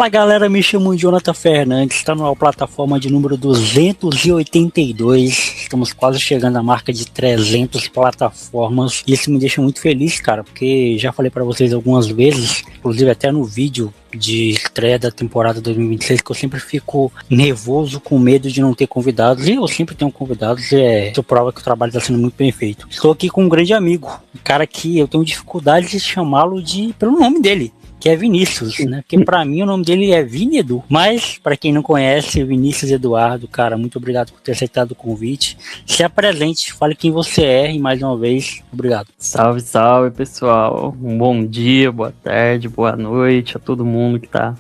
Fala galera, me chamo Jonathan Fernandes, está na plataforma de número 282, estamos quase chegando à marca de 300 plataformas e isso me deixa muito feliz, cara, porque já falei para vocês algumas vezes, inclusive até no vídeo de estreia da temporada 2026, que eu sempre fico nervoso, com medo de não ter convidados, e eu sempre tenho convidados, isso prova que o trabalho está sendo muito bem feito. Estou aqui com um grande amigo, um cara que eu tenho dificuldade de chamá-lo pelo nome dele, que é Vinícius, né? Porque pra mim o nome dele é Vini Edu. Mas, pra quem não conhece, Vinícius Eduardo, cara, muito obrigado por ter aceitado o convite. Se apresente, fale quem você é e mais uma vez, obrigado. Salve, salve, pessoal. Um bom dia, boa tarde, boa noite a todo mundo que tá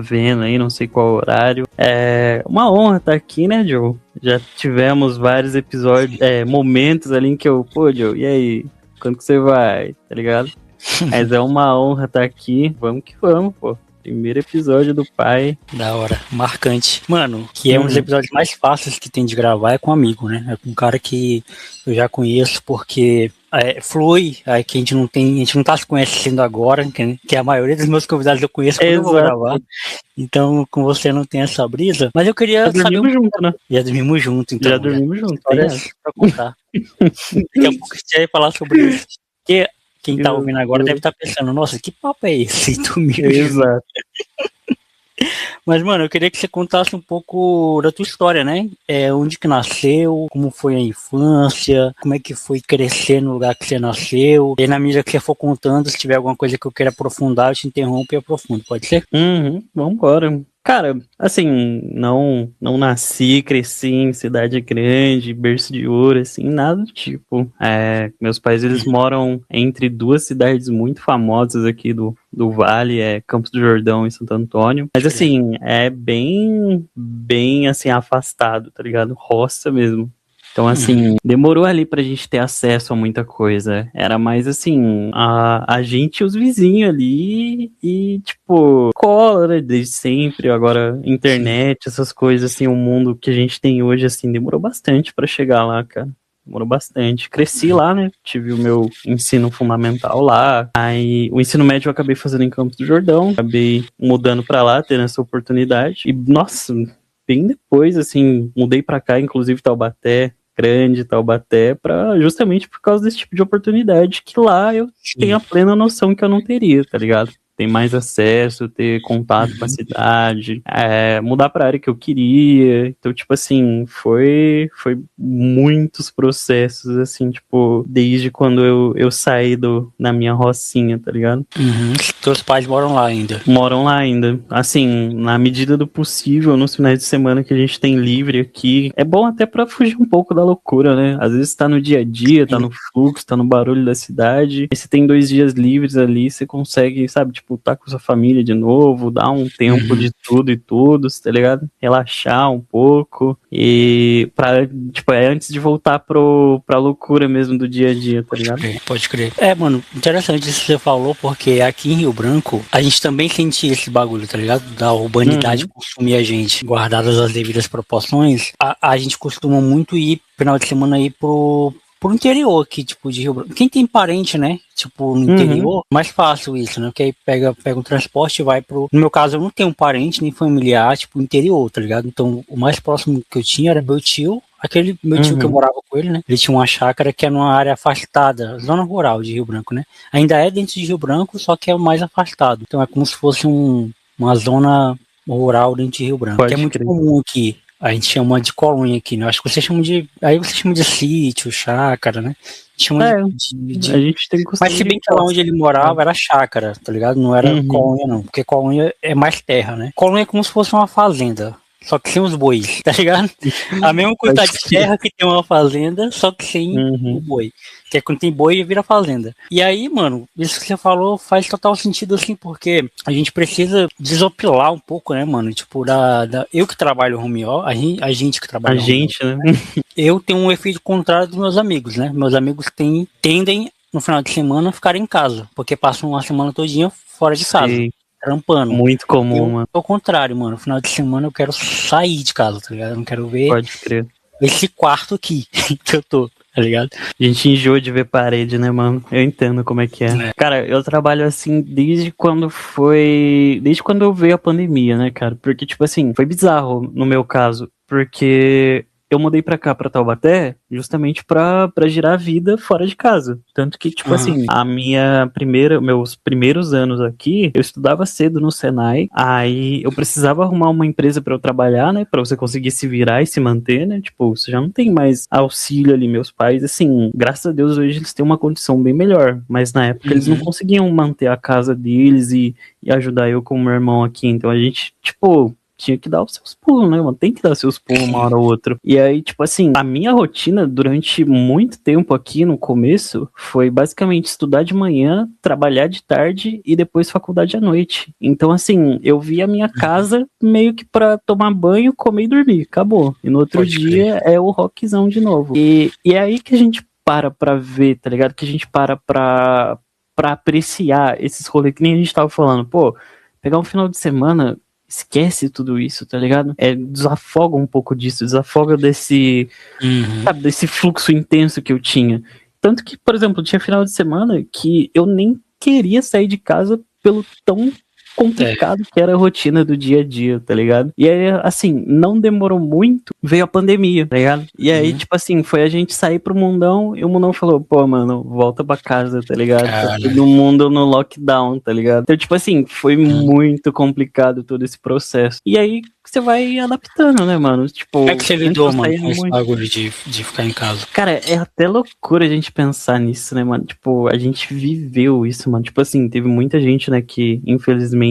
vendo aí, não sei qual horário. É uma honra estar aqui, né, Joe? Já tivemos vários episódios, momentos ali em que Joe, e aí? Quando que você vai? Tá ligado? Mas é uma honra estar aqui. Vamos que vamos, pô. Primeiro episódio do pai. Da hora, marcante. Mano, que é um dos episódios mais fáceis que tem de gravar, é com um amigo, né? É com um cara que eu já conheço, porque flui, aí que a gente não tá se conhecendo agora, que a maioria dos meus convidados eu conheço quando eu vou gravar. Então, com você não tem essa brisa. Mas eu queria saber. Junto, né? Já dormimos junto, então. Já dormimos junto. Olha pra contar. Daqui a pouco a gente vai falar sobre isso. Porque quem tá ouvindo agora deve estar pensando, nossa, que papo é esse? Exato. Mas, mano, eu queria que você contasse um pouco da tua história, né? Onde que nasceu, como foi a infância, como é que foi crescer no lugar que você nasceu. E na medida que você for contando, se tiver alguma coisa que eu queira aprofundar, eu te interrompo e aprofundo, pode ser? Vambora. Cara, assim, não nasci, cresci em cidade grande, berço de ouro, assim, nada do tipo. Meus pais, eles moram entre duas cidades muito famosas aqui do Vale, Campos do Jordão e Santo Antônio. Mas, assim, é bem, assim, afastado, tá ligado? Roça mesmo. Então, assim, demorou ali pra gente ter acesso a muita coisa. Era mais, assim, a gente e os vizinhos ali e, tipo, cola, né, desde sempre. Agora, internet, essas coisas, assim, o mundo que a gente tem hoje, assim, demorou bastante pra chegar lá, cara. Demorou bastante. Cresci lá, né? Tive o meu ensino fundamental lá. Aí, o ensino médio eu acabei fazendo em Campos do Jordão. Acabei mudando pra lá, tendo essa oportunidade. E, nossa, bem depois, assim, mudei pra cá, inclusive Taubaté, justamente por causa desse tipo de oportunidade que lá eu tenho a plena noção que eu não teria, tá ligado? Ter mais acesso, ter contato com a cidade, mudar pra área que eu queria. Então, tipo assim, foi muitos processos, assim, tipo, desde quando eu saí na minha rocinha, tá ligado? Teus pais moram lá ainda? Moram lá ainda. Assim, na medida do possível, nos finais de semana que a gente tem livre aqui, é bom até pra fugir um pouco da loucura, né? Às vezes tá no dia a dia, tá no fluxo, tá no barulho da cidade. E se tem 2 dias livres ali, você consegue, sabe, tipo, tá com sua família de novo, dar um tempo de tudo e todos, tá ligado? Relaxar um pouco e tipo, antes de voltar pra loucura mesmo do dia a dia, tá ligado? Pode crer. Mano, interessante isso que você falou, porque aqui em Rio Branco, a gente também sente esse bagulho, tá ligado? Da urbanidade consumir a gente, guardadas as devidas proporções. A gente costuma muito ir, final de semana, ir pro interior aqui, tipo, de Rio Branco. Quem tem parente, né? Tipo, no interior, mais fácil isso, né? Porque aí pega um transporte e vai pro... No meu caso, eu não tenho parente, nem familiar, tipo, interior, tá ligado? Então, o mais próximo que eu tinha era meu tio, aquele meu tio que eu morava com ele, né? Ele tinha uma chácara que é numa área afastada, zona rural de Rio Branco, né? Ainda é dentro de Rio Branco, só que é o mais afastado. Então, é como se fosse uma zona rural dentro de Rio Branco, que é muito comum aqui. A gente chama de colônia aqui, né? Acho que você chama de... Aí você chama de sítio, chácara, né? A gente chama a gente tem costume. Mas se bem que lá onde ele morava era chácara, tá ligado? Não era colônia, não. Porque colônia é mais terra, né? Colônia é como se fosse uma fazenda. só que sem os bois, tá ligado? A mesma quantidade de terra que tem uma fazenda, só que sem o boi. Que é quando tem boi, vira fazenda. E aí, mano, isso que você falou faz total sentido, assim, porque a gente precisa desopilar um pouco, né, mano? Tipo, eu que trabalho home office, a gente que trabalha home office, né? Eu tenho um efeito contrário dos meus amigos, né? Meus amigos tendem, no final de semana, a ficar em casa, porque passam uma semana todinha fora de casa. Trampando. Muito comum, mano. Ao contrário, mano. No final de semana eu quero sair de casa, tá ligado? Eu não quero ver Pode crer. esse quarto aqui que eu tô, tá ligado? A gente enjoa de ver parede, né, mano? Eu entendo como é que é. Cara, eu trabalho assim desde quando eu veio a pandemia, né, cara? Porque, tipo assim, foi bizarro no meu caso. Porque eu mudei pra cá, pra Taubaté, justamente pra girar a vida fora de casa. Tanto que, tipo assim, meus primeiros anos aqui, eu estudava cedo no Senai, aí eu precisava arrumar uma empresa pra eu trabalhar, né, pra você conseguir se virar e se manter, né, tipo, você já não tem mais auxílio ali, meus pais, assim, graças a Deus hoje eles têm uma condição bem melhor, mas na época eles não conseguiam manter a casa deles e ajudar eu com o meu irmão aqui, então a gente, tipo, tinha que dar os seus pulos, né, mano? Tem que dar seus pulos uma hora ou outra. E aí, tipo assim, a minha rotina durante muito tempo aqui no começo foi basicamente estudar de manhã, trabalhar de tarde e depois faculdade à noite. Então, assim, eu via a minha casa meio que pra tomar banho, comer e dormir. Acabou. E no outro dia é o rockzão de novo. E é aí que a gente para pra ver, tá ligado? Que a gente para pra apreciar esses rolês que nem a gente tava falando. Pô, pegar um final de semana, esquece tudo isso, tá ligado? Desafoga um pouco disso, desafoga desse, sabe, desse fluxo intenso que eu tinha. Tanto que, por exemplo, tinha final de semana que eu nem queria sair de casa pelo tão complicado que era a rotina do dia a dia, tá ligado? E aí, assim, não demorou muito, veio a pandemia, tá ligado? E aí, tipo assim, foi a gente sair pro mundão e o mundão falou, pô, mano, volta pra casa, tá ligado? Tá todo mundo no lockdown, tá ligado? Então, tipo assim, foi muito complicado todo esse processo. E aí, você vai adaptando, né, mano? Tipo, como é que você lidou, mano, com esse bagulho de ficar em casa? Cara, é até loucura a gente pensar nisso, né, mano? Tipo, a gente viveu isso, mano. Tipo assim, teve muita gente, né, que infelizmente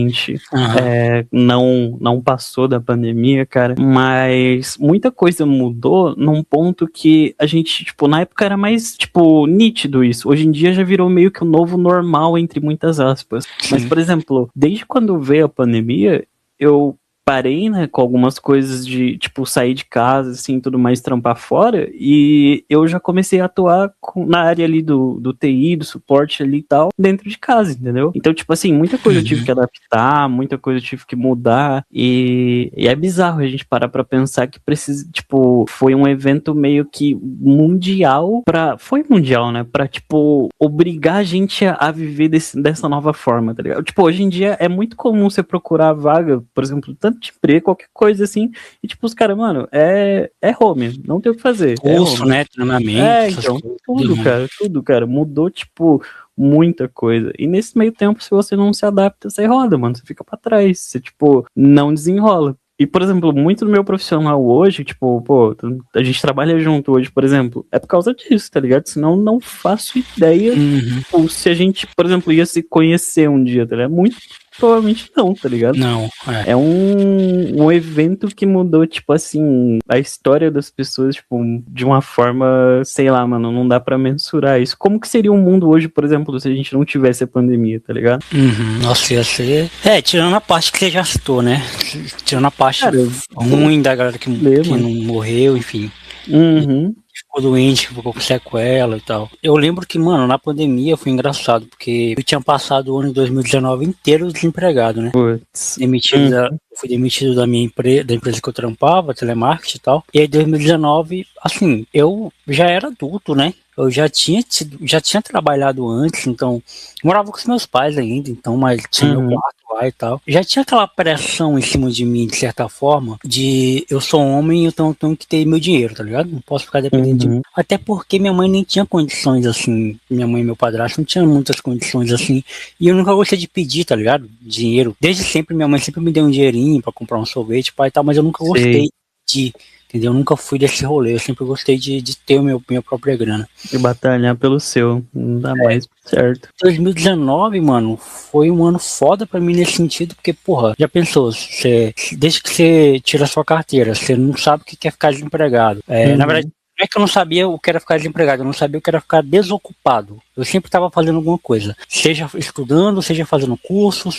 não passou da pandemia, cara. Mas muita coisa mudou num ponto que a gente, tipo, na época era mais, tipo, nítido isso. Hoje em dia já virou meio que o novo normal, entre muitas aspas. Mas, por exemplo, desde quando veio a pandemia, eu parei, né, com algumas coisas de, tipo, sair de casa, assim, tudo mais, trampar fora, e eu já comecei a atuar na área ali do TI, do suporte ali e tal, dentro de casa, entendeu? Então, tipo assim, muita coisa eu tive que adaptar, muita coisa eu tive que mudar, e é bizarro a gente parar pra pensar que precisa, tipo, foi um evento meio que mundial foi mundial, né, pra, tipo, obrigar a gente a viver dessa nova forma, tá ligado? Tipo, hoje em dia é muito comum você procurar vaga, por exemplo, tanto de emprego, qualquer coisa assim, e tipo, os caras, mano, é home, não tem o que fazer. Curso, né, treinamento, então, tudo, cara, mudou, tipo, muita coisa. E nesse meio tempo, se você não se adapta, você roda, mano, você fica pra trás, você, tipo, não desenrola. E, por exemplo, muito do meu profissional hoje, tipo, pô, a gente trabalha junto hoje, por exemplo, é por causa disso, tá ligado? Senão não faço ideia ou se a gente, por exemplo, ia se conhecer um dia, tá ligado? Muito provavelmente não, tá ligado? Não, é um evento que mudou, tipo assim, a história das pessoas, tipo, de uma forma, sei lá, mano, não dá pra mensurar isso. Como que seria o mundo hoje, por exemplo, se a gente não tivesse a pandemia, tá ligado? Nossa, ia ser... tirando a parte que você já citou, né? Tirando a parte ruim da galera que não morreu, enfim. Ficou doente, ficou com sequela e tal. Eu lembro que, mano, na pandemia foi engraçado, porque eu tinha passado o ano de 2019 inteiro desempregado, né? Fui demitido da minha empresa, da empresa que eu trampava, telemarketing e tal. E aí, 2019, assim, eu já era adulto, né? Eu já tinha trabalhado antes, então morava com os meus pais ainda, então, mas tinha meu quarto lá e tal. Já tinha aquela pressão em cima de mim, de certa forma, de eu sou homem, então eu tenho que ter meu dinheiro, tá ligado? Não posso ficar dependendo de mim. Até porque minha mãe nem tinha condições assim, minha mãe e meu padrasto não tinham muitas condições assim, e eu nunca gostei de pedir, tá ligado? Dinheiro. Desde sempre, minha mãe sempre me deu um dinheirinho pra comprar um sorvete, pai e tal, mas eu nunca gostei de entendeu? Eu nunca fui desse rolê, eu sempre gostei de ter minha própria grana. E batalhar pelo seu, não dá mais certo. 2019, mano, foi um ano foda pra mim nesse sentido, porque, porra, já pensou, desde que você tira a sua carteira, você não sabe o que é ficar desempregado. Na verdade, não é que eu não sabia o que era ficar desempregado, eu não sabia o que era ficar desocupado. Eu sempre estava fazendo alguma coisa, seja estudando, seja fazendo curso,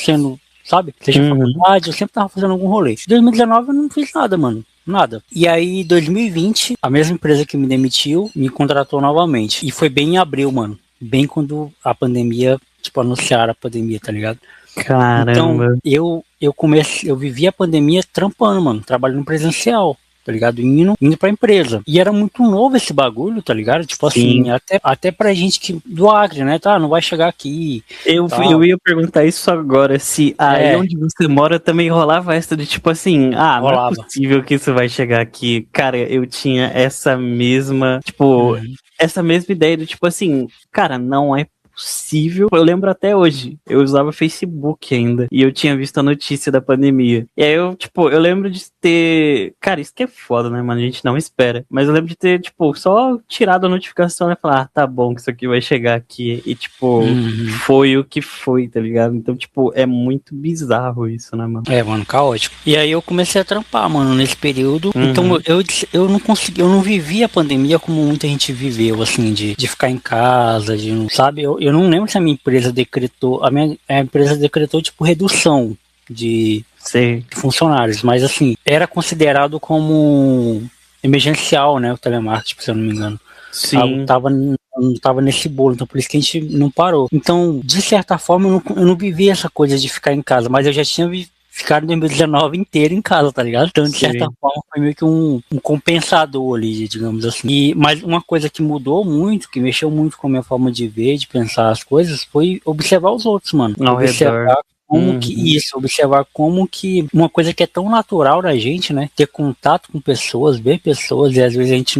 sabe? Seja faculdade, eu sempre tava fazendo algum rolê. Em 2019 eu não fiz nada, mano. Nada. E aí, 2020, a mesma empresa que me demitiu me contratou novamente. E foi bem em abril, mano. Bem quando a pandemia, tipo, anunciaram a pandemia, tá ligado? Caramba. Então, eu vivi a pandemia trampando, mano, trabalhando presencial, tá ligado? Indo pra empresa. E era muito novo esse bagulho, tá ligado? Tipo assim, até pra gente do Acre, né? Tá, não vai chegar aqui. Eu ia perguntar isso agora, se aí onde você mora também rolava essa de tipo assim, não é possível que isso vai chegar aqui. Cara, eu tinha essa mesma, tipo, essa mesma ideia de tipo assim, cara, não é possível. Eu lembro até hoje, eu usava Facebook ainda, e eu tinha visto a notícia da pandemia. E aí eu lembro de ter... Cara, isso que é foda, né, mano? A gente não espera. Mas eu lembro de ter, tipo, só tirado a notificação e falar, tá bom, que isso aqui vai chegar aqui. E, tipo, foi o que foi, tá ligado? Então, tipo, é muito bizarro isso, né, mano? Mano, caótico. E aí eu comecei a trampar, mano, nesse período. Então eu não consegui, eu não vivi a pandemia como muita gente viveu, assim, de ficar em casa, sabe? Eu não lembro se a minha empresa decretou, a empresa decretou, tipo, redução de funcionários, mas assim, era considerado como emergencial, né, o telemarketing, se eu não me engano. Sim. Não tava nesse bolo, então por isso que a gente não parou. Então, de certa forma, eu não vivi essa coisa de ficar em casa, mas eu já tinha ficado em 2019 inteiro em casa, tá ligado? Então, de certa forma, foi meio que um compensador ali, digamos assim. Mas uma coisa que mudou muito, que mexeu muito com a minha forma de ver, de pensar as coisas, foi observar os outros, mano. Observar como que uma coisa que é tão natural da gente, né? Ter contato com pessoas, ver pessoas, e às vezes a gente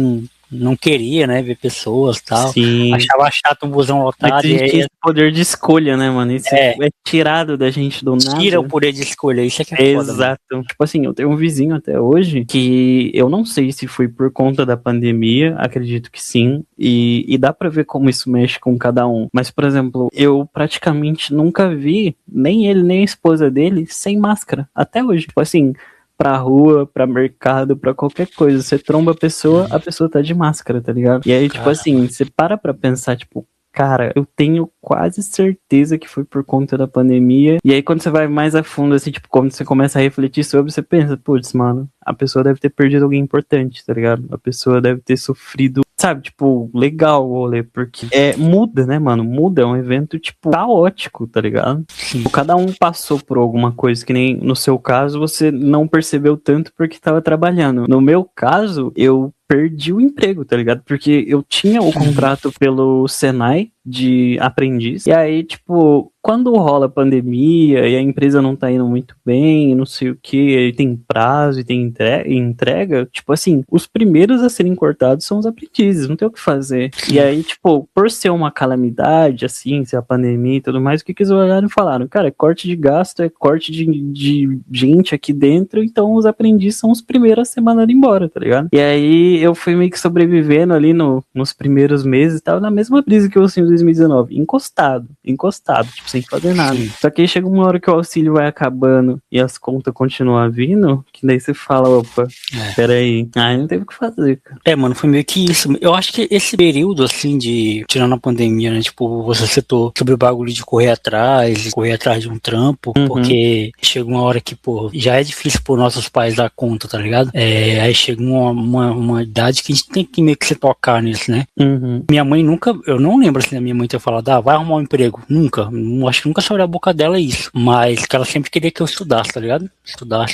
não queria, né, ver pessoas e tal. Sim. Achava chato um busão lotado. Mas a gente tinha esse poder de escolha, né, mano? Isso é tirado da gente do nada. Tira o poder de escolha, isso é que é foda. Exato. Mano. Tipo assim, eu tenho um vizinho até hoje que eu não sei se foi por conta da pandemia, acredito que sim, e dá pra ver como isso mexe com cada um. Mas, por exemplo, eu praticamente nunca vi nem ele, nem a esposa dele sem máscara, até hoje. Tipo assim, pra rua, pra mercado, pra qualquer coisa. Você tromba a pessoa tá de máscara, tá ligado? E aí, tipo assim, você para pra pensar, tipo, cara, eu tenho quase certeza que foi por conta da pandemia. E aí, quando você vai mais a fundo, assim, tipo, quando você começa a refletir sobre, você pensa, putz, mano, a pessoa deve ter perdido alguém importante, tá ligado? A pessoa deve ter sofrido, sabe, tipo, legal o rolê, porque muda, né, mano? Muda, é um evento, tipo, caótico, tá ligado? Tipo, cada um passou por alguma coisa, que nem no seu caso, você não percebeu tanto porque tava trabalhando. No meu caso, eu perdi o emprego, tá ligado? Porque eu tinha o contrato pelo Senai de aprendiz, e aí, tipo, quando rola a pandemia e a empresa não tá indo muito bem, não sei o que, aí tem prazo e tem entrega, tipo assim, os primeiros a serem cortados são os aprendizes, não tem o que fazer. E aí, tipo, por ser uma calamidade, assim, ser a pandemia e tudo mais, o que eles olharam e falaram? Cara, é corte de gasto, é corte de gente aqui dentro, então os aprendizes são os primeiros a ser mandados embora, tá ligado? E aí eu fui meio que sobrevivendo ali nos primeiros meses e tal, na mesma brisa que eu assim, em 2019, encostado, tipo, sem fazer nada. Só que aí chega uma hora que o auxílio vai acabando e as contas continuam vindo, que daí você fala, opa, peraí, aí não teve o que fazer, cara. Mano, foi meio que isso. Eu acho que esse período, assim, tirando a pandemia, né, tipo, você citou sobre o bagulho de correr atrás de um trampo, porque chega uma hora que, pô, já é difícil por nossos pais dar conta, tá ligado? Aí chega uma idade que a gente tem que meio que se tocar nisso, né? Minha mãe eu não lembro assim da minha mãe ter falado, vai arrumar um emprego. Nunca. Acho que nunca saiu da boca dela isso. Mas que ela sempre queria que eu estudasse, tá ligado? Estudar.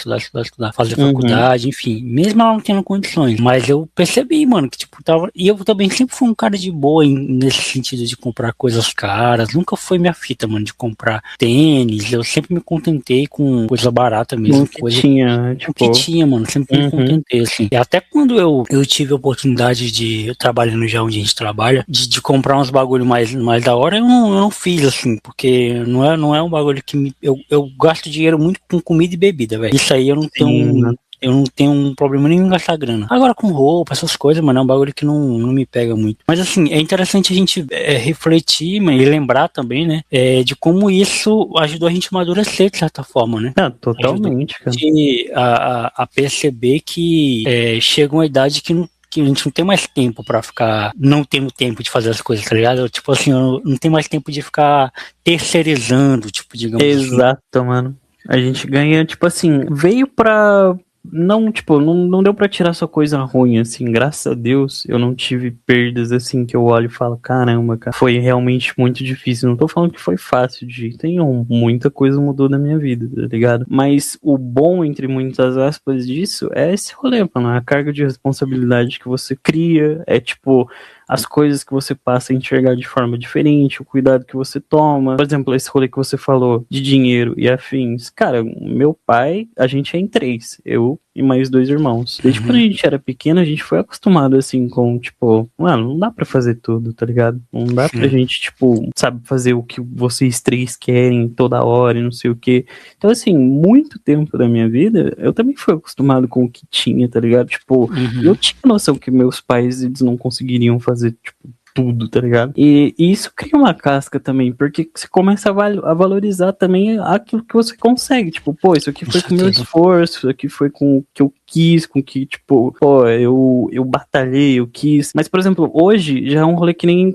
Fazer faculdade, enfim. Mesmo ela não tendo condições. Mas eu percebi, mano, que tipo, tava... E eu também sempre fui um cara de boa nesse sentido de comprar coisas caras. Nunca foi minha fita, mano, de comprar tênis. Eu sempre me contentei com coisa barata mesmo. O que tinha, tipo... O que tinha, mano. Sempre me contentei, assim. E até quando eu tive a oportunidade de, trabalhando já onde a gente trabalha, de comprar uns bagulho mais da hora, eu não fiz, assim, porque não é um bagulho que eu gasto dinheiro muito com comida e bebida, velho. Isso aí eu não tenho Eu não tenho um problema nenhum em gastar grana. Agora com roupa, essas coisas, mano, é um bagulho que não me pega muito. Mas assim, é interessante a gente refletir, mano, e lembrar também, né, de como isso ajudou a gente a amadurecer, de certa forma, né? Totalmente, cara. A perceber que chega uma idade que a gente não tem mais tempo pra ficar não tendo tempo de fazer as coisas, tá ligado? Tipo assim, eu não tenho mais tempo de ficar terceirizando, tipo, digamos assim. Exato, mano. A gente ganha, tipo assim, veio pra... Não, tipo, não deu pra tirar só coisa ruim, assim, graças a Deus eu não tive perdas, assim, que eu olho e falo, caramba, cara, foi realmente muito difícil. Não tô falando que foi fácil de jeito nenhum, muita coisa mudou na minha vida, tá ligado? Mas o bom, entre muitas aspas, disso é esse rolê, mano, a carga de responsabilidade que você cria, é tipo... as coisas que você passa a enxergar de forma diferente, o cuidado que você toma. Por exemplo, esse rolê que você falou de dinheiro e afins. Cara, meu pai, a gente é em 3. Eu e mais 2 irmãos. Desde quando a gente era pequeno, a gente foi acostumado, assim, com, tipo... Mano, não dá pra fazer tudo, tá ligado? Não dá pra gente, tipo, sabe, fazer o que vocês 3 querem toda hora e não sei o quê. Então, assim, muito tempo da minha vida, eu também fui acostumado com o que tinha, tá ligado? Tipo, eu tinha noção que meus pais, eles não conseguiriam fazer, tipo, tudo, tá ligado? E isso cria uma casca também, porque você começa a valorizar também aquilo que você consegue. Tipo, pô, isso aqui foi com o meu esforço, isso aqui foi com o que eu quis, com que, tipo, pô, eu batalhei, eu quis. Mas, por exemplo, hoje já é um rolê que nem,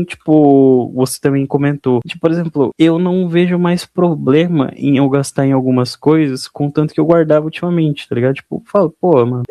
tipo, você também comentou. Tipo, por exemplo, eu não vejo mais problema em eu gastar em algumas coisas, contanto que eu guardava ultimamente, tá ligado? Tipo, eu falo, pô, mano,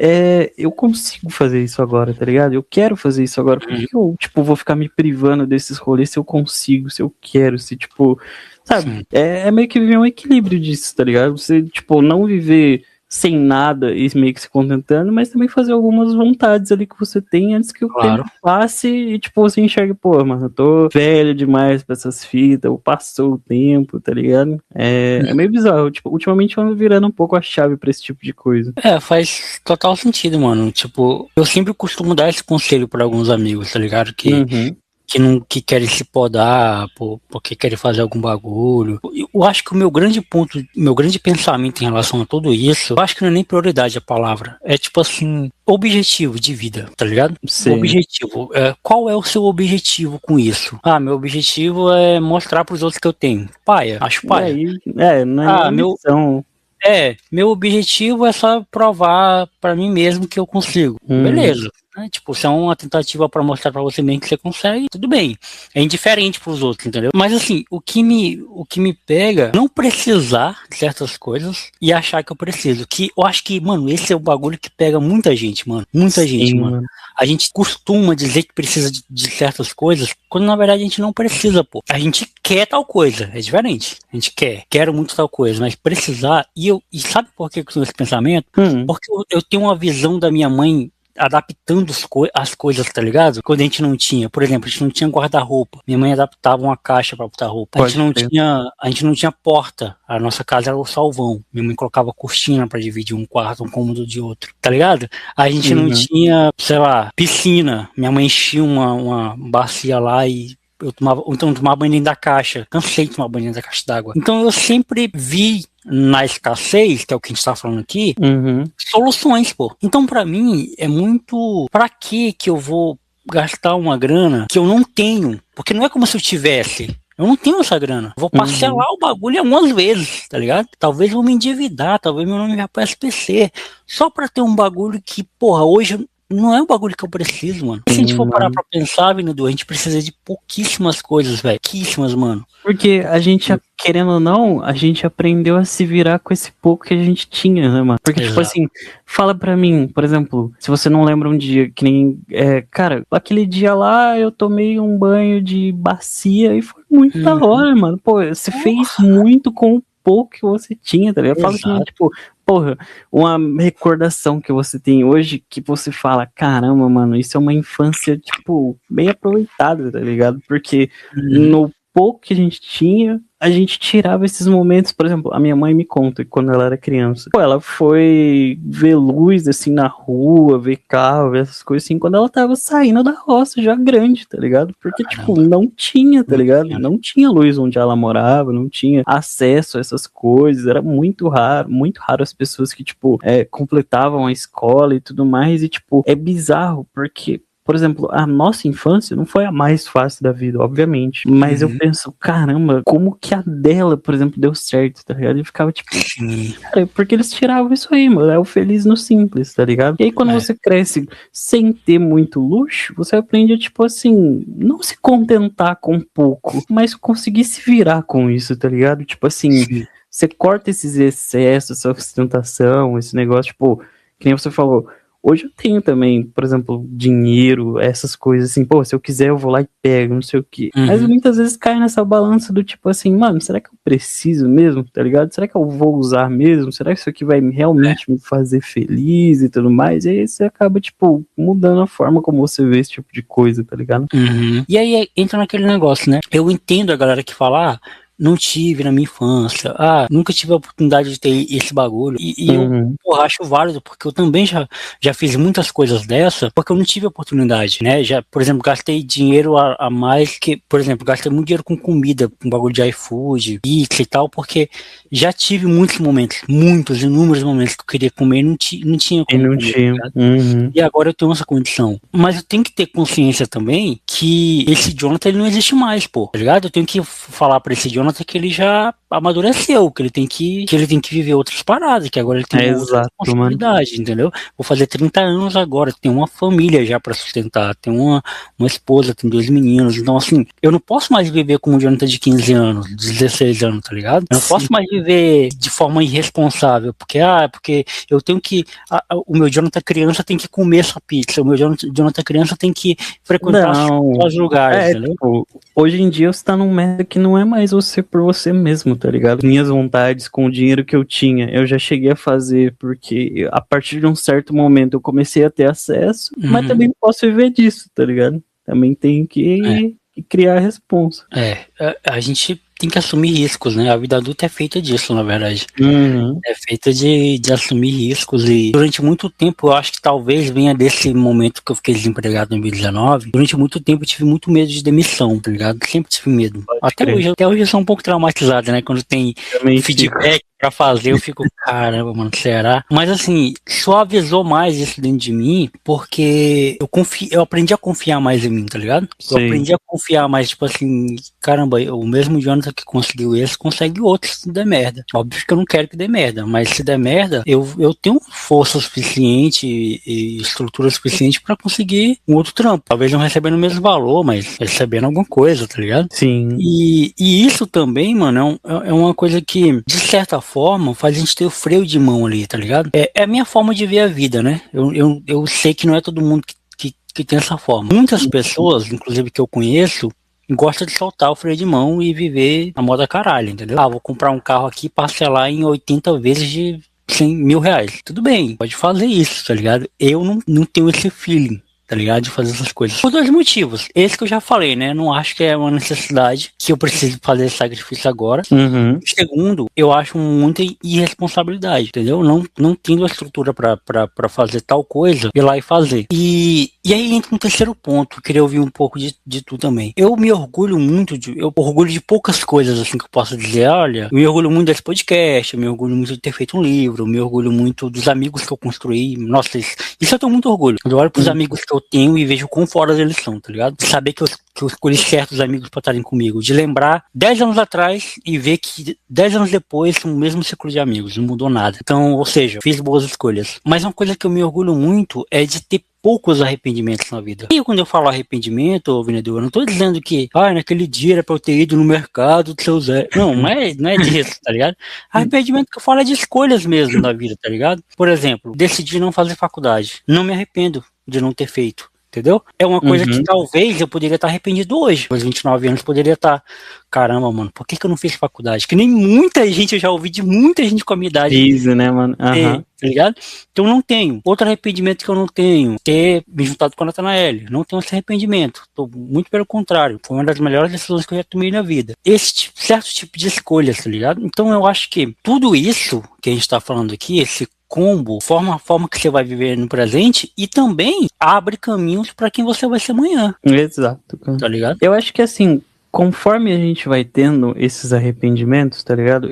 eu consigo fazer isso agora, tá ligado? Eu quero fazer isso agora. Por que eu, tipo, vou ficar me privando desses rolês se eu consigo, se eu quero, se, tipo, sabe? É meio que viver um equilíbrio disso, tá ligado? Você, tipo, não viver sem nada e meio que se contentando, mas também fazer algumas vontades ali que você tem antes que o tempo passe e, tipo, você enxergue, pô, mano, eu tô velho demais pra essas fitas, ou passou o tempo, tá ligado? É meio bizarro, tipo, ultimamente eu ando virando um pouco a chave pra esse tipo de coisa. Faz total sentido, mano. Tipo, eu sempre costumo dar esse conselho pra alguns amigos, tá ligado? Que querem se podar porque querem fazer algum bagulho. Eu acho que o meu grande ponto, meu grande pensamento em relação a tudo isso, eu acho que não é nem prioridade a palavra. É tipo assim, objetivo de vida, tá ligado? Sim. Objetivo. Qual é o seu objetivo com isso? Ah, meu objetivo é mostrar pros outros que eu tenho. Paia, acho paia. Não é nem missão. Meu objetivo é só provar pra mim mesmo que eu consigo. Beleza. Tipo, se é uma tentativa pra mostrar pra você mesmo que você consegue, tudo bem. É indiferente pros outros, entendeu? Mas assim, o que me pega, não precisar de certas coisas e achar que eu preciso. Que eu acho que, mano, esse é o bagulho que pega muita gente, mano. Muita gente, mano. A gente costuma dizer que precisa de certas coisas, quando na verdade a gente não precisa, pô. A gente quer tal coisa, é diferente. A gente quero muito tal coisa, mas precisar. E sabe por que eu tenho esse pensamento? Porque eu tenho uma visão da minha mãe adaptando as coisas, tá ligado? Quando a gente não tinha, por exemplo, a gente não tinha guarda-roupa. Minha mãe adaptava uma caixa pra botar roupa. A gente não tinha porta. A nossa casa era o salvão. Minha mãe colocava cortina pra dividir um quarto, um cômodo de outro. Tá ligado? A gente não tinha, sei lá, piscina. Minha mãe enchia uma bacia lá e eu tomava banho dentro da caixa. Cansei de tomar banho dentro da caixa d'água. Então eu sempre vi na escassez, que é o que a gente tá falando aqui, soluções, pô. Então, pra mim, é muito... Pra que eu vou gastar uma grana que eu não tenho? Porque não é como se eu tivesse. Eu não tenho essa grana. Vou parcelar o bagulho algumas vezes, tá ligado? Talvez vou me endividar, talvez meu nome vá pro SPC. Só pra ter um bagulho que, porra, hoje... Não é o bagulho que eu preciso, mano. Se a gente for parar pra pensar, Vinadu, a gente precisa de pouquíssimas coisas, velho. Pouquíssimas, mano. Porque a gente, querendo ou não, a gente aprendeu a se virar com esse pouco que a gente tinha, né, mano? Porque, tipo assim, fala pra mim, por exemplo, se você não lembra um dia que nem... cara, aquele dia lá eu tomei um banho de bacia e foi muito da hora, mano. Pô, você fez muito com o pouco que você tinha, tá ligado? Eu falo que, tipo... Porra, uma recordação que você tem hoje que você fala, caramba, mano, isso é uma infância, tipo, bem aproveitada, tá ligado? Porque no pouco que a gente tinha, a gente tirava esses momentos. Por exemplo, a minha mãe me conta que quando ela era criança, pô, ela foi ver luz assim na rua, ver carro, ver essas coisas assim, quando ela tava saindo da roça já grande, tá ligado? Porque, tipo, Caramba. não tinha, tá Não ligado? tinha. Não tinha luz onde ela morava, não tinha acesso a essas coisas, era muito raro as pessoas que, tipo, completavam a escola e tudo mais, e, tipo, é bizarro, porque por exemplo, a nossa infância não foi a mais fácil da vida, obviamente. Mas eu penso, caramba, como que a dela, por exemplo, deu certo, tá ligado? E ficava tipo, Sim. cara, porque eles tiravam isso aí, mano. É o feliz no simples, tá ligado? E aí quando você cresce sem ter muito luxo, você aprende a, tipo assim, não se contentar com pouco, mas conseguir se virar com isso, tá ligado? Tipo assim, Sim. você corta esses excessos, essa ostentação, esse negócio, tipo, que nem você falou. Hoje eu tenho também, por exemplo, dinheiro, essas coisas assim, pô, se eu quiser eu vou lá e pego, não sei o quê. Mas muitas vezes cai nessa balança do tipo assim, mano, será que eu preciso mesmo, tá ligado? Será que eu vou usar mesmo? Será que isso aqui vai realmente me fazer feliz e tudo mais? E aí você acaba, tipo, mudando a forma como você vê esse tipo de coisa, tá ligado? E aí entra naquele negócio, né? Eu entendo a galera que fala, não tive na minha infância, nunca tive a oportunidade de ter esse bagulho. E eu, porra, acho válido, porque eu também já fiz muitas coisas dessa, porque eu não tive a oportunidade, né? Já, por exemplo, gastei dinheiro a mais que, por exemplo, gastei muito dinheiro com comida, com bagulho de iFood, pizza e tal, porque já tive muitos momentos, inúmeros momentos que eu queria comer e não tinha E como não comer. tinha. E agora eu tenho essa condição. Mas eu tenho que ter consciência também que esse Jonathan ele não existe mais, pô. Tá ligado? Eu tenho que falar pra esse Jonathan que ele já amadureceu, que ele tem que viver outras paradas, que agora ele tem uma outra Exato, mano. responsabilidade, entendeu? Vou fazer 30 anos agora, tenho uma família já pra sustentar, tenho uma esposa, tenho 2 meninos. Então, assim, eu não posso mais viver como um Jonathan de 15 anos, de 16 anos, tá ligado? Eu não posso mais viver de forma irresponsável, porque eu tenho que o meu Jonathan criança tem que comer essa pizza, o meu Jonathan criança tem que frequentar os lugares, entendeu? Tipo, hoje em dia você tá num método que não é mais você por você mesmo, tá ligado? Minhas vontades com o dinheiro que eu tinha, eu já cheguei a fazer porque a partir de um certo momento eu comecei a ter acesso, mas também não posso viver disso, tá ligado? Também tenho que criar a responsa. A gente tem que assumir riscos, né? A vida adulta é feita disso, na verdade. Uhum. É feita de assumir riscos e durante muito tempo, eu acho que talvez venha desse momento que eu fiquei desempregado em 2019, durante muito tempo eu tive muito medo de demissão, tá ligado? Sempre tive medo. Até hoje eu sou um pouco traumatizado, né? Quando tem Também feedback pra fazer, eu fico, caramba, mano, será? Mas assim, suavizou mais isso dentro de mim, porque eu aprendi a confiar mais em mim, tá ligado? Eu aprendi a confiar mais, tipo assim, caramba, o mesmo Jonathan que conseguiu esse, consegue outros se der merda. Óbvio que eu não quero que dê merda, mas se der merda, eu tenho força suficiente e estrutura suficiente pra conseguir um outro trampo. Talvez não recebendo o mesmo valor, mas recebendo alguma coisa, tá ligado? Sim. E isso também, mano, é uma coisa que, de certa forma, faz a gente ter o freio de mão ali, tá ligado? É a minha forma de ver a vida, né? Eu sei que não é todo mundo que tem essa forma. Muitas pessoas, inclusive que eu conheço, gosta de soltar o freio de mão e viver a moda caralho, entendeu? Vou comprar um carro aqui e parcelar em 80 vezes de 100 mil reais. Tudo bem, pode fazer isso, tá ligado? Eu não tenho esse feeling, tá ligado? De fazer essas coisas. Por 2 motivos. Esse que eu já falei, né? Não acho que é uma necessidade que eu preciso fazer esse sacrifício agora. Segundo, eu acho muita irresponsabilidade, entendeu? Não tendo a estrutura pra fazer tal coisa, ir lá e fazer. E aí entra um terceiro ponto, eu queria ouvir um pouco de tu também. Eu me orgulho muito eu orgulho de poucas coisas, assim, que eu posso dizer, olha, eu me orgulho muito desse podcast, eu me orgulho muito de ter feito um livro, eu me orgulho muito dos amigos que eu construí, nossa, isso eu tenho muito orgulho. Eu olho pros amigos que eu tenho e vejo quão fora eles são, tá ligado? De saber que eu escolhi certos amigos pra estarem comigo, de lembrar 10 anos atrás e ver que 10 anos depois são o mesmo ciclo de amigos, não mudou nada. Então, ou seja, fiz boas escolhas. Mas uma coisa que eu me orgulho muito é de ter poucos arrependimentos na vida. E quando eu falo arrependimento, vendedor, eu não tô dizendo que, naquele dia era pra eu ter ido no mercado do seu Zé. Não é disso, tá ligado? Arrependimento que eu falo é de escolhas mesmo da vida, tá ligado? Por exemplo, decidi não fazer faculdade. Não me arrependo de não ter feito. entendeu? É uma coisa que talvez eu poderia estar arrependido hoje. Aos 29 anos poderia estar, caramba, mano, por que eu não fiz faculdade? Que nem muita gente, eu já ouvi de muita gente com a minha idade. Easy, né, mano? Tá ligado? Então não tenho. Outro arrependimento que eu não tenho, ter me juntado com a Natanael. Não tenho esse arrependimento. Muito pelo contrário. Foi uma das melhores decisões que eu já tomei na vida. Esse certo tipo de escolhas, tá ligado? Então eu acho que tudo isso que a gente tá falando aqui, esse combo, forma a forma que você vai viver no presente e também abre caminhos para quem você vai ser amanhã. Exato, cara. Tá ligado? Eu acho que assim, conforme a gente vai tendo esses arrependimentos, tá ligado?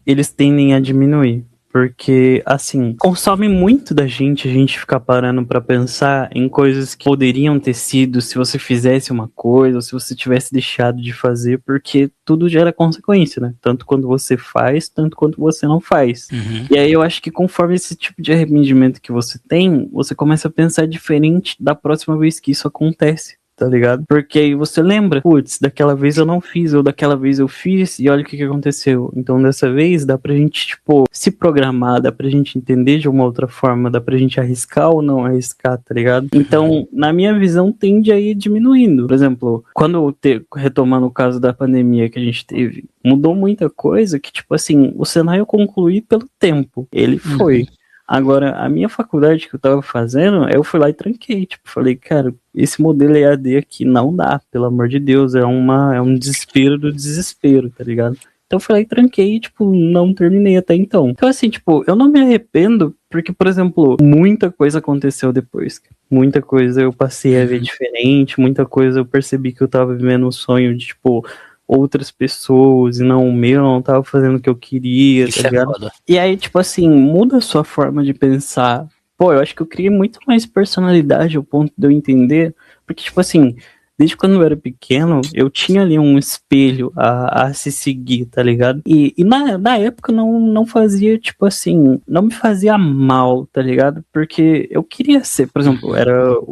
Eles tendem a diminuir. Porque, assim, consome muito da gente a gente ficar parando pra pensar em coisas que poderiam ter sido se você fizesse uma coisa, ou se você tivesse deixado de fazer, porque tudo gera consequência, né? Tanto quando você faz, tanto quanto você não faz. E aí eu acho que conforme esse tipo de arrependimento que você tem, você começa a pensar diferente da próxima vez que isso acontece. Tá ligado? Porque aí você lembra, putz, daquela vez eu não fiz, ou daquela vez eu fiz, e olha o que aconteceu. Então dessa vez dá pra gente, tipo, se programar, dá pra gente entender de uma outra forma, dá pra gente arriscar ou não arriscar, tá ligado? Então, na minha visão, tende a ir diminuindo. Por exemplo, quando retomando o caso da pandemia que a gente teve, mudou muita coisa que, tipo assim, o Senai eu concluí pelo tempo. Ele foi. Agora, a minha faculdade que eu tava fazendo, eu fui lá e tranquei, tipo, falei, cara, esse modelo EAD aqui não dá, pelo amor de Deus, é um desespero do desespero, tá ligado? Então eu fui lá e tranquei e, tipo, não terminei até então. Então, assim, tipo, eu não me arrependo, porque, por exemplo, muita coisa aconteceu depois. Muita coisa eu passei a ver diferente, muita coisa eu percebi que eu tava vivendo um sonho de, tipo, outras pessoas e não o meu, não tava fazendo o que eu queria, Isso tá ligado? foda. E aí, tipo assim, muda a sua forma de pensar. Pô, eu acho que eu criei muito mais personalidade ao ponto de eu entender, porque, tipo assim, desde quando eu era pequeno, eu tinha ali um espelho a se seguir, tá ligado? E na época não fazia, tipo assim, não me fazia mal, tá ligado? Porque eu queria ser, por exemplo,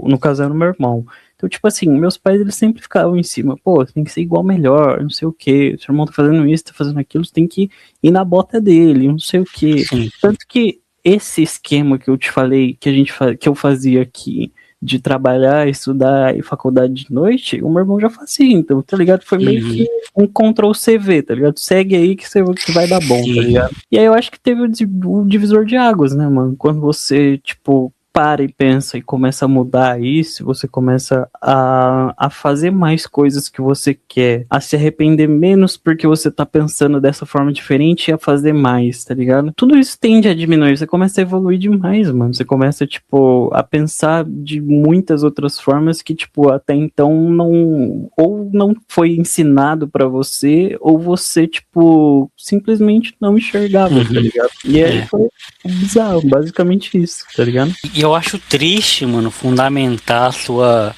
no caso era o meu irmão. Então, tipo assim, meus pais, eles sempre ficavam em cima, pô, você tem que ser igual melhor, não sei o quê, seu irmão tá fazendo isso, tá fazendo aquilo, você tem que ir na bota dele, não sei o quê. Tanto que esse esquema que eu te falei, que eu fazia aqui, de trabalhar, estudar e faculdade de noite, o meu irmão já fazia, então, tá ligado? Foi meio que um Ctrl+CV, tá ligado? Segue aí que vai dar bom, tá ligado? E aí eu acho que teve o divisor de águas, né, mano? Quando você, tipo, para e pensa e começa a mudar isso, você começa a fazer mais coisas que você quer, a se arrepender menos porque você tá pensando dessa forma diferente e a fazer mais, tá ligado? Tudo isso tende a diminuir, você começa a evoluir demais, mano. Você começa, tipo, a pensar de muitas outras formas que, tipo, até então não foi ensinado pra você, ou você, tipo, simplesmente não enxergava, tá ligado? E aí foi bizarro, basicamente isso, tá ligado? E eu acho triste, mano, fundamentar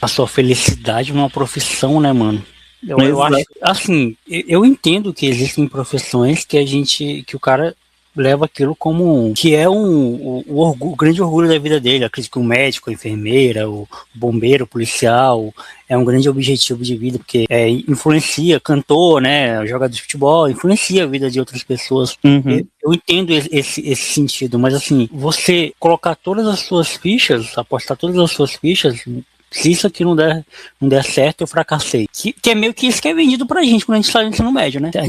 a sua felicidade numa profissão, né, mano? Eu acho, assim, eu entendo que existem profissões que o cara leva aquilo como que é o grande orgulho da vida dele. Eu acredito que o médico, a enfermeira, o bombeiro, o policial é um grande objetivo de vida, porque influencia, cantor, né, jogador de futebol, influencia a vida de outras pessoas. Eu entendo esse sentido, mas assim, você colocar todas as suas fichas, apostar todas as suas fichas, se isso aqui não der certo, eu fracassei. Que é meio que isso que é vendido pra gente quando a gente está no ensino médio, né? A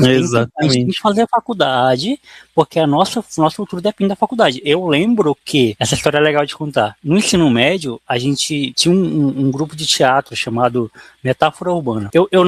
gente tem que fazer a faculdade, porque nosso futuro depende da faculdade. Eu lembro que, essa história é legal de contar, no ensino médio, a gente tinha um grupo de teatro chamado Metáfora Urbana. Eu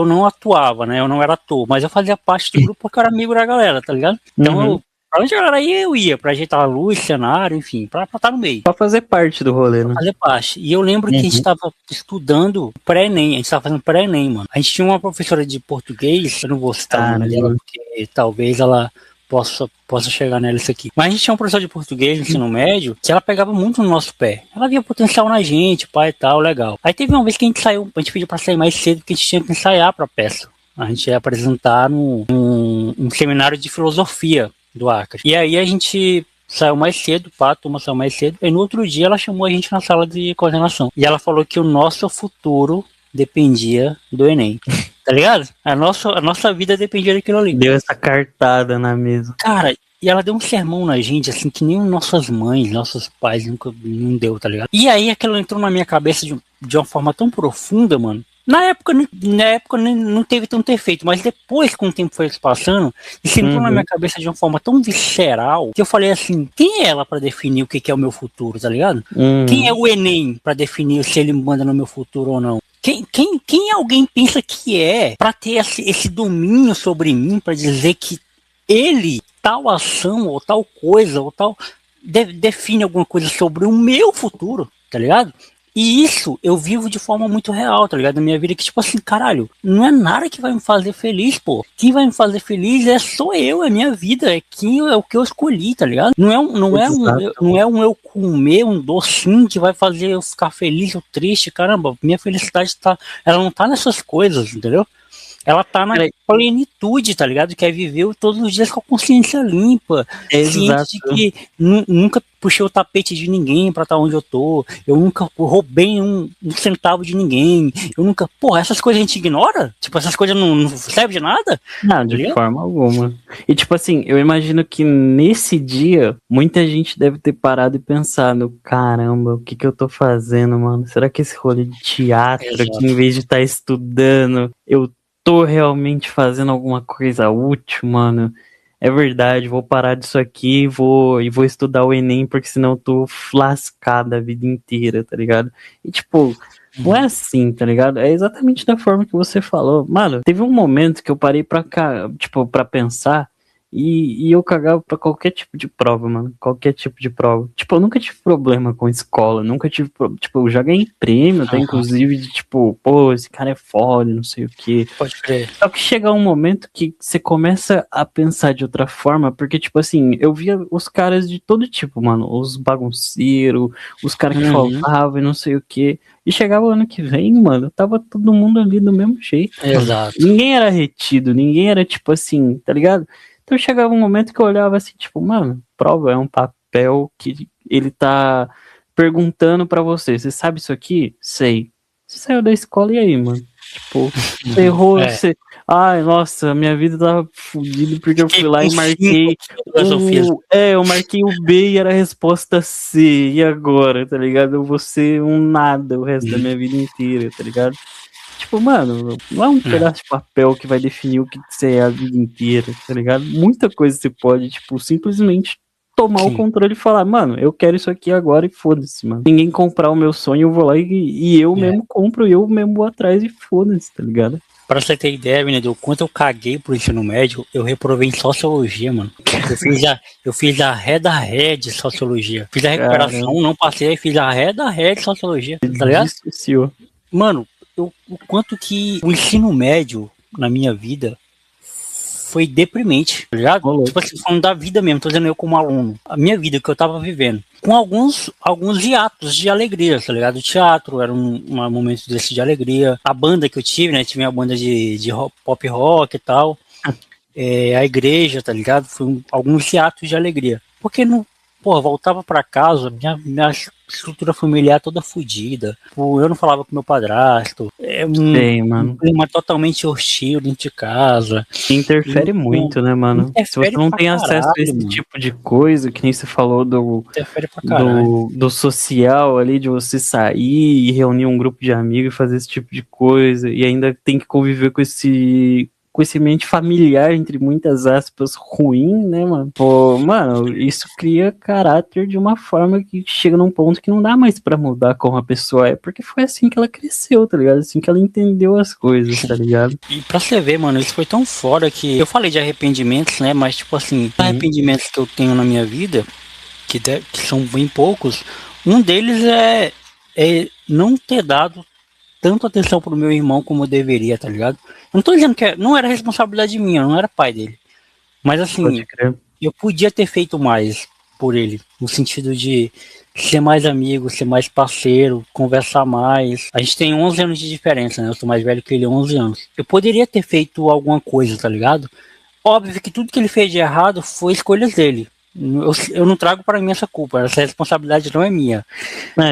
não atuava, né? Eu não era ator, mas eu fazia parte do grupo porque eu era amigo da galera, tá ligado? Então pra onde a galera ia, eu ia, pra ajeitar a luz, cenário, enfim, pra estar no meio. Pra fazer parte do rolê, né? Fazer parte. E eu lembro que a gente tava estudando pré-ENEM, a gente tava fazendo pré-ENEM, mano. A gente tinha uma professora de português, eu não vou citar o nome dela, porque talvez ela possa chegar nela isso aqui. Mas a gente tinha um professor de português no ensino médio que ela pegava muito no nosso pé. Ela via potencial na gente, pai e tal, legal. Aí teve uma vez que a gente pediu pra sair mais cedo, porque a gente tinha que ensaiar pra peça. A gente ia apresentar um seminário de filosofia do Acre. E aí a gente saiu mais cedo, a turma saiu mais cedo, e no outro dia ela chamou a gente na sala de coordenação. E ela falou que o nosso futuro dependia do Enem. Tá ligado? A nossa vida dependia daquilo ali. Deu essa cartada na mesa. Cara, E ela deu um sermão na gente, assim, que nem nossas mães, nossos pais nunca não deu, tá ligado? E aí aquilo entrou na minha cabeça de uma forma tão profunda, mano. Na época não teve tanto efeito, mas depois, com o tempo foi se passando, isso entrou na minha cabeça de uma forma tão visceral que eu falei assim: quem é ela pra definir o que é o meu futuro, tá ligado? Quem é o Enem pra definir se ele manda no meu futuro ou não? Quem alguém pensa que é pra ter esse domínio sobre mim, pra dizer que ele, tal ação ou tal coisa ou tal, define alguma coisa sobre o meu futuro, tá ligado? E isso eu vivo de forma muito real, tá ligado? Na minha vida, que tipo assim, caralho, não é nada que vai me fazer feliz, pô. Quem vai me fazer feliz sou eu, é minha vida, é o que eu escolhi, tá ligado? Não é um eu comer um docinho que vai fazer eu ficar feliz ou triste, caramba. Minha felicidade ela não tá nessas coisas, entendeu? Ela tá na plenitude, tá ligado? Quer viver todos os dias com a consciência limpa, ciente de que nunca puxei o tapete de ninguém pra estar onde eu tô, eu nunca roubei um centavo de ninguém, eu nunca... Porra, essas coisas a gente ignora? Tipo, essas coisas não servem de nada? Não, de forma alguma. E tipo assim, eu imagino que nesse dia, muita gente deve ter parado e pensado, caramba, o que eu tô fazendo, mano? Será que esse rolê de teatro, aqui, em vez de estar estudando, eu tô realmente fazendo alguma coisa útil, mano? É verdade, vou parar disso aqui e vou estudar o Enem, porque senão eu tô lascado a vida inteira, tá ligado? E tipo, não é assim, tá ligado? É exatamente da forma que você falou. Mano, teve um momento que eu parei pra pensar e eu cagava pra qualquer tipo de prova, mano. Qualquer tipo de prova. Tipo, eu nunca tive problema com escola, nunca tive, tipo, eu já ganhei prêmio, até inclusive de tipo, pô, esse cara é foda, não sei o quê. Pode crer. Só que chega um momento que você começa a pensar de outra forma, porque, tipo assim, eu via os caras de todo tipo, mano, os bagunceiros, os caras que faltavam e não sei o quê. E chegava o ano que vem, mano, tava todo mundo ali do mesmo jeito. Exato. Mano. Ninguém era retido, ninguém era tipo assim, tá ligado? Então chegava um momento que eu olhava assim, tipo, mano, prova é um papel que ele tá perguntando pra você. Você sabe isso aqui? Sei. Você saiu da escola e aí, mano? Tipo, você errou, você... Ai, nossa, minha vida tava fodida porque eu fui lá e marquei eu marquei o B e era a resposta C. E agora, tá ligado? Eu vou ser um nada o resto da minha vida inteira, tá ligado? Tipo, mano, não é um pedaço de papel que vai definir o que você é a vida inteira, tá ligado? Muita coisa você pode, tipo, simplesmente tomar o controle e falar, mano, eu quero isso aqui agora e foda-se, mano. Ninguém comprar o meu sonho, eu vou lá e eu mesmo compro, eu mesmo vou atrás e foda-se, tá ligado? Pra você ter ideia, menino, do quanto eu caguei pro ensino médio, eu reprovei em sociologia, mano. Eu fiz a ré da ré de sociologia. Fiz a recuperação, não passei, fiz a ré da ré de sociologia, tá ligado? Mano, o quanto que o ensino médio na minha vida foi deprimente, tá ligado? Tipo assim, falando da vida mesmo, tô dizendo eu como aluno. A minha vida que eu tava vivendo. Com alguns hiatos de alegria, tá ligado? O teatro era um momento desse de alegria. A banda que eu tive, né? Tive uma banda de pop rock e tal. A igreja, tá ligado? Foi alguns hiatos de alegria. Porque não, voltava pra casa, minha estrutura familiar toda fodida. Eu não falava com meu padrasto. Um clima totalmente hostil dentro de casa. Interfere muito, né, mano? Se você não tem acesso a esse tipo de coisa, que nem você falou do social ali, de você sair e reunir um grupo de amigos e fazer esse tipo de coisa, e ainda tem que conviver com esse ambiente familiar, entre muitas aspas, ruim, né, mano? Pô, mano, isso cria caráter de uma forma que chega num ponto que não dá mais pra mudar como a pessoa é, porque foi assim que ela cresceu, tá ligado? Assim que ela entendeu as coisas, tá ligado? E pra você ver, mano, isso foi tão foda que eu falei de arrependimentos, né, mas tipo assim, arrependimentos que eu tenho na minha vida, que são bem poucos, um deles é não ter dado tanto atenção pro meu irmão como eu deveria, tá ligado? Eu não tô dizendo que não era responsabilidade minha, eu não era pai dele. Mas assim, eu podia ter feito mais por ele, no sentido de ser mais amigo, ser mais parceiro, conversar mais. A gente tem 11 anos de diferença, né? Eu sou mais velho que ele, 11 anos. Eu poderia ter feito alguma coisa, tá ligado? Óbvio que tudo que ele fez de errado foi escolhas dele. Eu não trago para mim essa culpa, essa responsabilidade não é minha.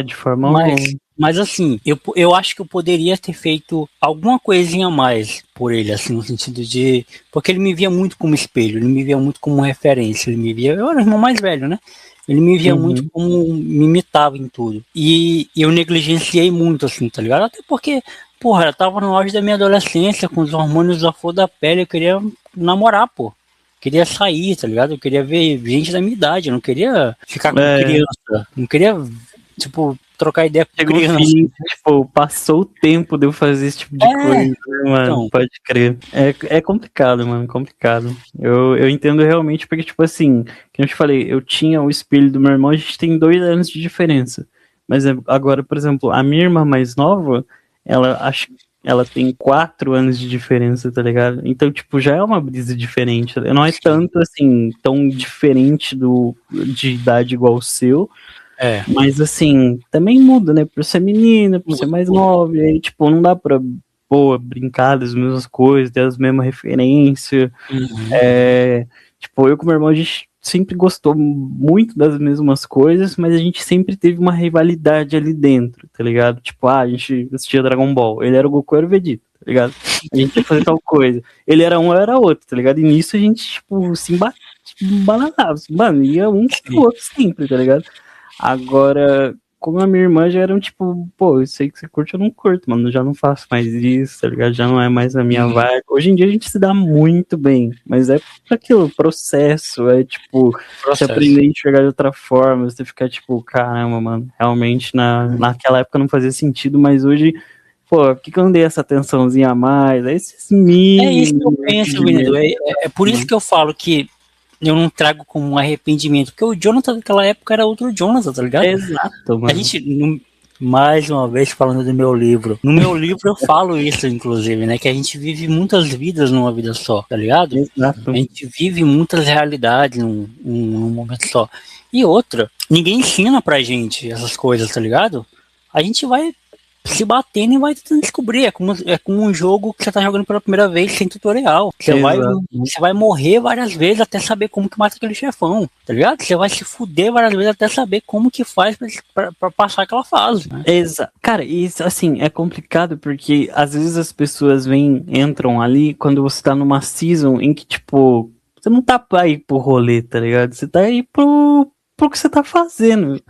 De forma alguma. Mas assim, eu acho que eu poderia ter feito alguma coisinha a mais por ele, assim, no sentido de... Porque ele me via muito como espelho, ele me via muito como referência, ele me via... Eu era o irmão mais velho, né? Ele me via muito como me imitava em tudo. E eu negligenciei muito, assim, tá ligado? Até porque, porra, eu tava no auge da minha adolescência, com os hormônios à flor da pele, eu queria namorar, pô. Queria sair, tá ligado? Eu queria ver gente da minha idade, eu não queria ficar com criança. Não queria, tipo, trocar ideia com Chegou criança. o fim, tipo, passou o tempo de eu fazer esse tipo de coisa, mano, então, pode crer. É complicado, mano, complicado. Eu entendo realmente porque, tipo assim, que eu te falei, eu tinha o espelho do meu irmão, a gente tem 2 anos de diferença. Mas agora, por exemplo, a minha irmã mais nova, ela tem 4 anos de diferença, tá ligado? Então, tipo, já é uma brisa diferente. Não é tanto, assim, tão diferente de idade igual o seu. Mas, assim, também muda, né? Por ser menina, por ser mais nova, e aí, tipo, não dá pra, brincar das mesmas coisas, ter as mesmas referências. Tipo, eu com meu irmão, a gente sempre gostou muito das mesmas coisas, mas a gente sempre teve uma rivalidade ali dentro, tá ligado? Tipo, a gente assistia Dragon Ball, ele era o Goku, eu era o Vegeta, tá ligado? A gente ia fazer tal coisa. Ele era um, eu era outro, tá ligado? E nisso a gente, tipo, se embananava. Mano, ia um pro outro sempre, tá ligado? Agora, como a minha irmã já era um tipo, eu sei que você curte, eu não curto, mano, eu já não faço mais isso, tá ligado? Já não é mais a minha vibe. Hoje em dia a gente se dá muito bem, mas é aquilo, processo, é tipo, você aprender a enxergar de outra forma, você ficar tipo, caramba, mano, realmente naquela época não fazia sentido, mas hoje, por que eu não dei essa atençãozinha a mais? É esses mínimos. É isso que eu penso, menino, é por isso que eu falo que eu não trago como um arrependimento, porque o Jonathan naquela época era outro Jonathan, tá ligado? Exato, mano. A gente, mais uma vez falando do meu livro, no meu livro eu falo isso, inclusive, né, que a gente vive muitas vidas numa vida só, tá ligado? Exato. A gente vive muitas realidades num momento só. E outra, ninguém ensina pra gente essas coisas, tá ligado? A gente vai se batendo e vai tentando descobrir. É como um jogo que você tá jogando pela primeira vez sem tutorial. Você vai morrer várias vezes até saber como que mata aquele chefão, tá ligado? Você vai se fuder várias vezes até saber como que faz pra passar aquela fase, né? Exato. Cara, isso, assim, é complicado porque às vezes as pessoas entram ali quando você tá numa season em que, tipo, você não tá pra ir pro rolê, tá ligado? Você tá aí pro que você tá fazendo.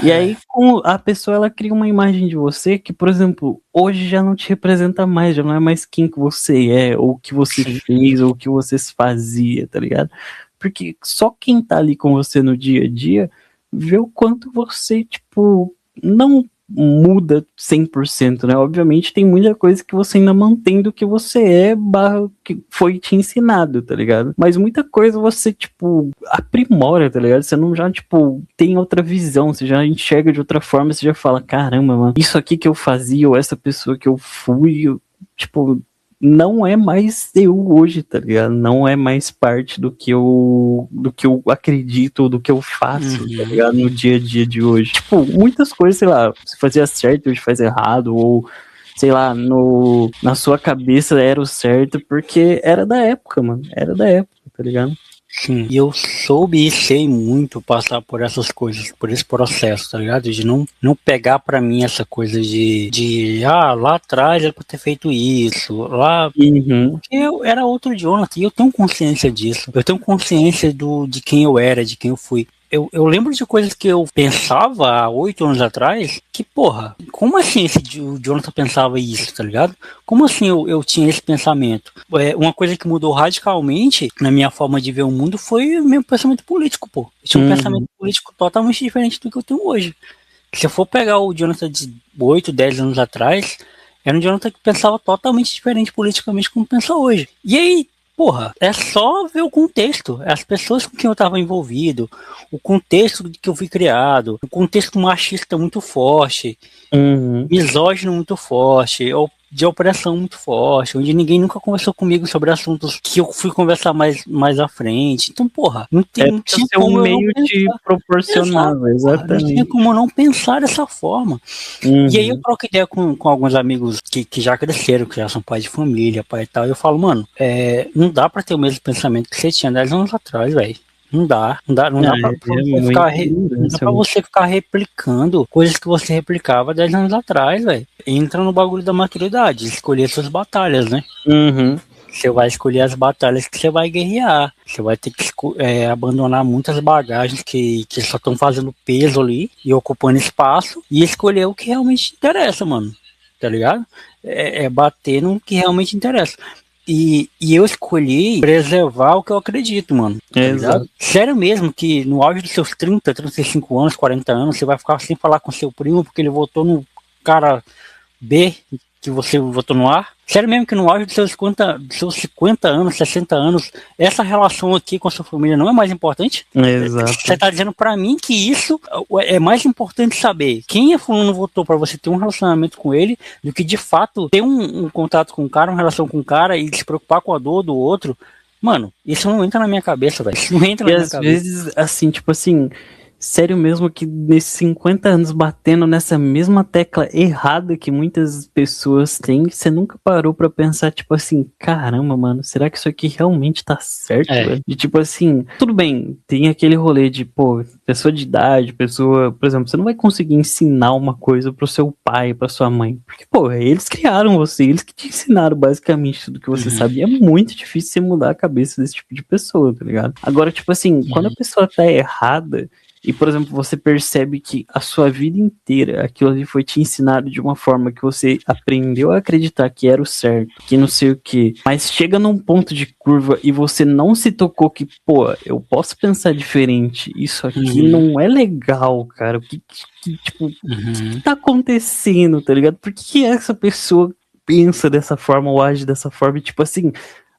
E aí, a pessoa, ela cria uma imagem de você que, por exemplo, hoje já não te representa mais, já não é mais quem que você é, ou o que você fez, ou o que você fazia, tá ligado? Porque só quem tá ali com você no dia a dia vê o quanto você, tipo, não muda 100%, né? Obviamente tem muita coisa que você ainda mantém do que você é, que foi te ensinado, tá ligado? Mas muita coisa você, tipo, aprimora, tá ligado? Você não já, tipo, tem outra visão, você já enxerga de outra forma, você já fala, caramba, mano, isso aqui que eu fazia, ou essa pessoa que eu fui, tipo, não é mais eu hoje, tá ligado? Não é mais parte do que eu acredito, do que eu faço, tá ligado? No dia a dia de hoje. Tipo, muitas coisas, sei lá, você fazia certo, hoje faz errado, ou sei lá, na sua cabeça era o certo, porque era da época, mano. Era da época, tá ligado? Sim, e eu soube e sei muito passar por essas coisas, por esse processo, tá ligado? De não pegar pra mim essa coisa de lá atrás era pra ter feito isso, lá... Porque eu era outro Jonathan, e eu tenho consciência disso. Eu tenho consciência de quem eu era, de quem eu fui. Eu lembro de coisas que eu pensava há 8 anos atrás, que, porra, como assim o Jonathan pensava isso, tá ligado? Como assim eu tinha esse pensamento? Uma coisa que mudou radicalmente na minha forma de ver o mundo foi o meu pensamento político, pô. Eu tinha um pensamento político totalmente diferente do que eu tenho hoje. Se eu for pegar o Jonathan de 8, 10 anos atrás, era um Jonathan que pensava totalmente diferente politicamente como pensa hoje. E aí, porra, é só ver o contexto, as pessoas com quem eu estava envolvido, o contexto de que eu fui criado, o contexto machista muito forte, misógino muito forte, de opressão muito forte, onde ninguém nunca conversou comigo sobre assuntos que eu fui conversar mais à frente. Então, porra, não tinha como um meio de proporcionar, exatamente. Não tinha como eu não pensar dessa forma. E aí eu troco ideia com alguns amigos que já cresceram, que já são pais de família, pai e tal, e eu falo, mano, não dá pra ter o mesmo pensamento que você tinha 10 anos atrás, velho. Não dá pra você não dá pra você ficar replicando coisas que você replicava 10 anos atrás, velho. Entra no bagulho da maturidade, escolher suas batalhas, né? Uhum. Você vai escolher as batalhas que você vai guerrear. Você vai ter que abandonar muitas bagagens que só estão fazendo peso ali e ocupando espaço e escolher o que realmente interessa, mano. Tá ligado? É bater no que realmente interessa. E eu escolhi preservar o que eu acredito, mano. Tá ligado? Sério mesmo que no auge dos seus 30, 35 anos, 40 anos, você vai ficar sem falar com seu primo porque ele votou no cara B que você votou no A? Sério mesmo que no auge dos seus 50 anos, 60 anos, essa relação aqui com a sua família não é mais importante? Exato. Você tá dizendo pra mim que isso é mais importante saber quem é fulano votou pra você ter um relacionamento com ele do que de fato ter um contato com o cara, uma relação com o cara e se preocupar com a dor do outro. Mano, isso não entra na minha cabeça, velho. Isso não entra na minha cabeça. E às vezes, assim, tipo assim, sério mesmo que nesses 50 anos batendo nessa mesma tecla errada que muitas pessoas têm, você nunca parou pra pensar, tipo assim, caramba, mano, será que isso aqui realmente tá certo, velho? E tipo assim, tudo bem, tem aquele rolê de, pô, pessoa de idade, pessoa, por exemplo, você não vai conseguir ensinar uma coisa pro seu pai, pra sua mãe, porque, pô, eles criaram você, eles que te ensinaram basicamente tudo que você sabia. É muito difícil você mudar a cabeça desse tipo de pessoa, tá ligado? Agora, tipo assim, quando a pessoa tá errada, e, por exemplo, você percebe que a sua vida inteira aquilo ali foi te ensinado de uma forma que você aprendeu a acreditar que era o certo, que não sei o que, mas chega num ponto de curva e você não se tocou que, pô, eu posso pensar diferente, isso aqui não é legal, cara, o que tá acontecendo, tá ligado? Por que essa pessoa pensa dessa forma ou age dessa forma e, tipo assim,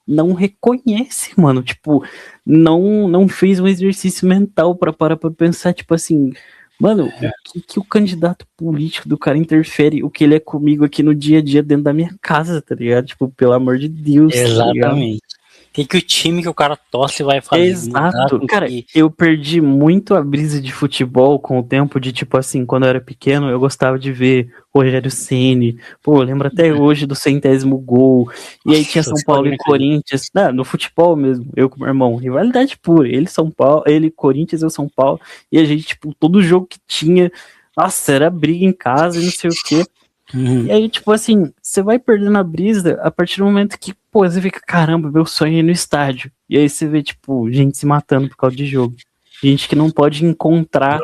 não reconhece, mano, tipo, não fez um exercício mental pra parar pra pensar, tipo assim, mano, o que o candidato político do cara interfere, o que ele é comigo aqui no dia a dia dentro da minha casa, tá ligado? Tipo, pelo amor de Deus, Exatamente. O que o time que o cara torce vai fazer? Exato. Cara, eu perdi muito a brisa de futebol com o tempo de, tipo assim, quando eu era pequeno, eu gostava de ver Rogério Ceni. Pô, eu lembro até hoje do 100º gol. E aí tinha São Paulo e Corinthians. No futebol mesmo, eu com meu irmão. Rivalidade pura. Ele São Paulo, ele Corinthians, eu São Paulo. E a gente, tipo, todo jogo que tinha, nossa, era briga em casa e não sei o quê. E aí, tipo assim, você vai perdendo a brisa a partir do momento que, pô, você fica, caramba, meu sonho é ir no estádio. E aí você vê, tipo, gente se matando por causa de jogo. Gente que não pode encontrar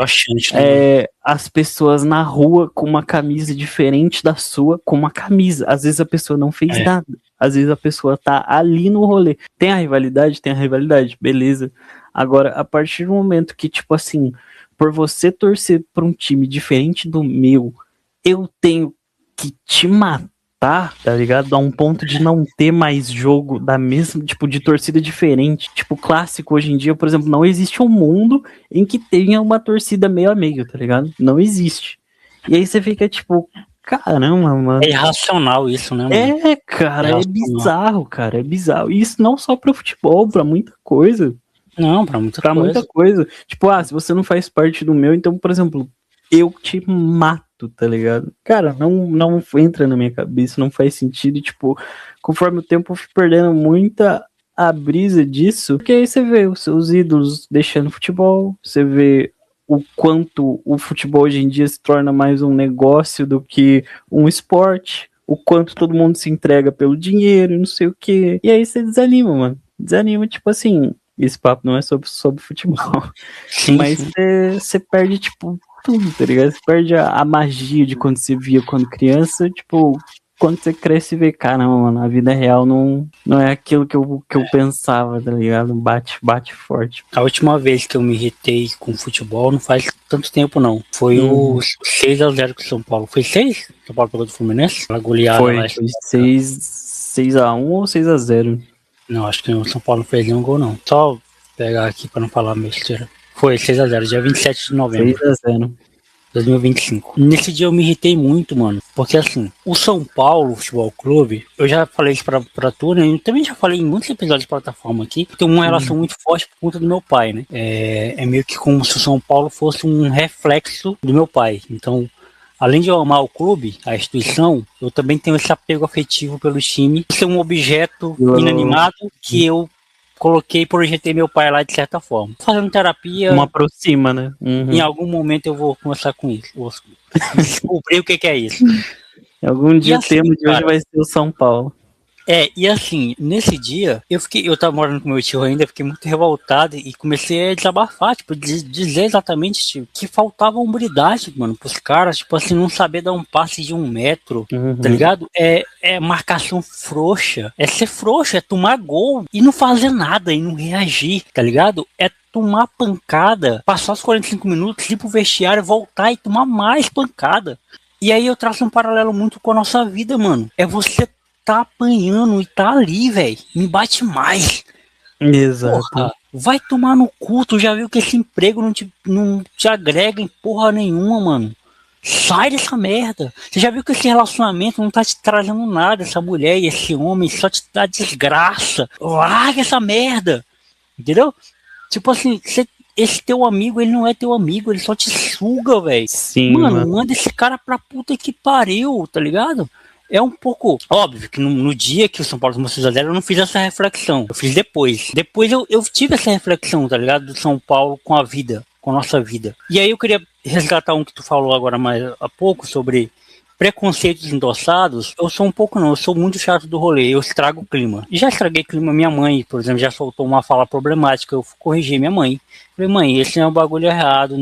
as pessoas na rua com uma camisa diferente da sua, com uma camisa. Às vezes a pessoa não fez nada. Às vezes a pessoa tá ali no rolê. Tem a rivalidade, beleza. Agora, a partir do momento que, tipo assim, por você torcer pra um time diferente do meu, eu tenho que te matar, tá ligado? A um ponto de não ter mais jogo da mesma, tipo, de torcida diferente. Tipo, clássico hoje em dia, por exemplo, não existe um mundo em que tenha uma torcida meio a meio, tá ligado? Não existe. E aí você fica, tipo, caramba, mano. É irracional isso, né, mano? Cara, é bizarro, cara, é bizarro. E isso não só pra futebol, pra muita coisa. Não, pra muita coisa. Tipo, se você não faz parte do meu, então, por exemplo, eu te mato, tá ligado? Cara, não entra na minha cabeça, não faz sentido. E, tipo, conforme o tempo eu fui perdendo muita a brisa disso, porque aí você vê os seus ídolos deixando futebol, você vê o quanto o futebol hoje em dia se torna mais um negócio do que um esporte, o quanto todo mundo se entrega pelo dinheiro e não sei o que. E aí você desanima, mano. Desanima, tipo assim, esse papo não é sobre futebol. Sim, mas você perde, tipo, tudo, tá ligado? Você perde a magia de quando você via quando criança, tipo, quando você cresce e vê, caramba, mano, a vida real não é aquilo que eu pensava, tá ligado? Bate forte. A última vez que eu me irritei com futebol não faz tanto tempo, não. Foi o 6x0 com o São Paulo. Foi 6? São Paulo pegou do Fluminense? A goleada foi lá. 6x1 ou 6x0? Não, acho que o São Paulo não fez nenhum gol, não. Só pegar aqui pra não falar besteira. Foi 6x0, dia 27 de novembro. 6x0. 2025. Nesse dia eu me irritei muito, mano. Porque assim, o São Paulo Futebol Clube, eu já falei isso pra tu, né? Eu também já falei em muitos episódios de plataforma aqui. Tem uma relação muito forte por conta do meu pai, né? É meio que como se o São Paulo fosse um reflexo do meu pai. Então, além de eu amar o clube, a instituição, eu também tenho esse apego afetivo pelo time. Ser um objeto inanimado que eu coloquei e projetei meu pai lá de certa forma. Fazendo terapia. Uma aproxima, né? Uhum. Em algum momento eu vou começar com isso. Vou descobrir o que é isso. Algum dia assim, o tema de hoje vai ser o São Paulo. E assim, nesse dia, eu tava morando com meu tio ainda, fiquei muito revoltado e comecei a desabafar, tipo, dizer exatamente, tipo, que faltava hombridade, mano, pros caras, tipo assim, não saber dar um passe de 1 metro, tá ligado? É marcação frouxa, é ser frouxo, é tomar gol e não fazer nada, e não reagir, tá ligado? É tomar pancada, passar os 45 minutos, ir pro vestiário, voltar e tomar mais pancada. E aí eu traço um paralelo muito com a nossa vida, mano. É você tá apanhando e tá ali, velho. Me bate mais. Exato. Porra, vai tomar no cu. Tu já viu que esse emprego não te agrega em porra nenhuma, mano. Sai dessa merda. Você já viu que esse relacionamento não tá te trazendo nada. Essa mulher e esse homem só te dá desgraça. Larga essa merda. Entendeu? Tipo assim, esse teu amigo, ele não é teu amigo. Ele só te suga, velho. Sim, mano, manda esse cara pra puta que pariu, tá ligado? É um pouco óbvio que no dia que o São Paulo tomou 6-0 eu não fiz essa reflexão. Eu fiz depois. Depois eu tive essa reflexão, tá ligado? Do São Paulo com a vida, com a nossa vida. E aí eu queria resgatar um que tu falou agora mais há pouco sobre preconceitos endossados. Eu sou um pouco não, eu sou muito chato do rolê, eu estrago o clima. E já estraguei o clima, minha mãe, por exemplo, já soltou uma fala problemática, eu corrigi minha mãe. Falei, mãe, esse é um bagulho errado,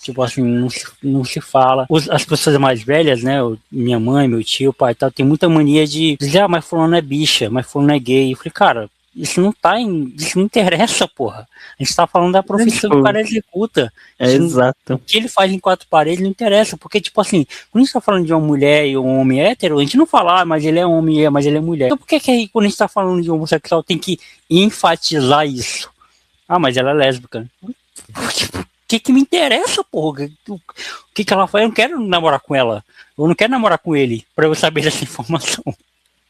tipo assim, não se fala. As pessoas mais velhas, né? Minha mãe, meu tio, pai e tal, tem muita mania de dizer, mas fulano é bicha, mas fulano é gay. Eu falei, cara, isso não interessa, porra. A gente tá falando da profissão que o cara executa. Exato. O que ele faz em 4 paredes não interessa, porque, tipo assim, quando a gente tá falando de uma mulher e um homem hétero, a gente não fala, mas ele é homem, mas ele é mulher. Então por que aí, quando a gente tá falando de homossexual, tem que enfatizar isso? Mas ela é lésbica. O que me interessa, porra? O que ela faz? Eu não quero namorar com ela. Eu não quero namorar com ele pra eu saber dessa informação.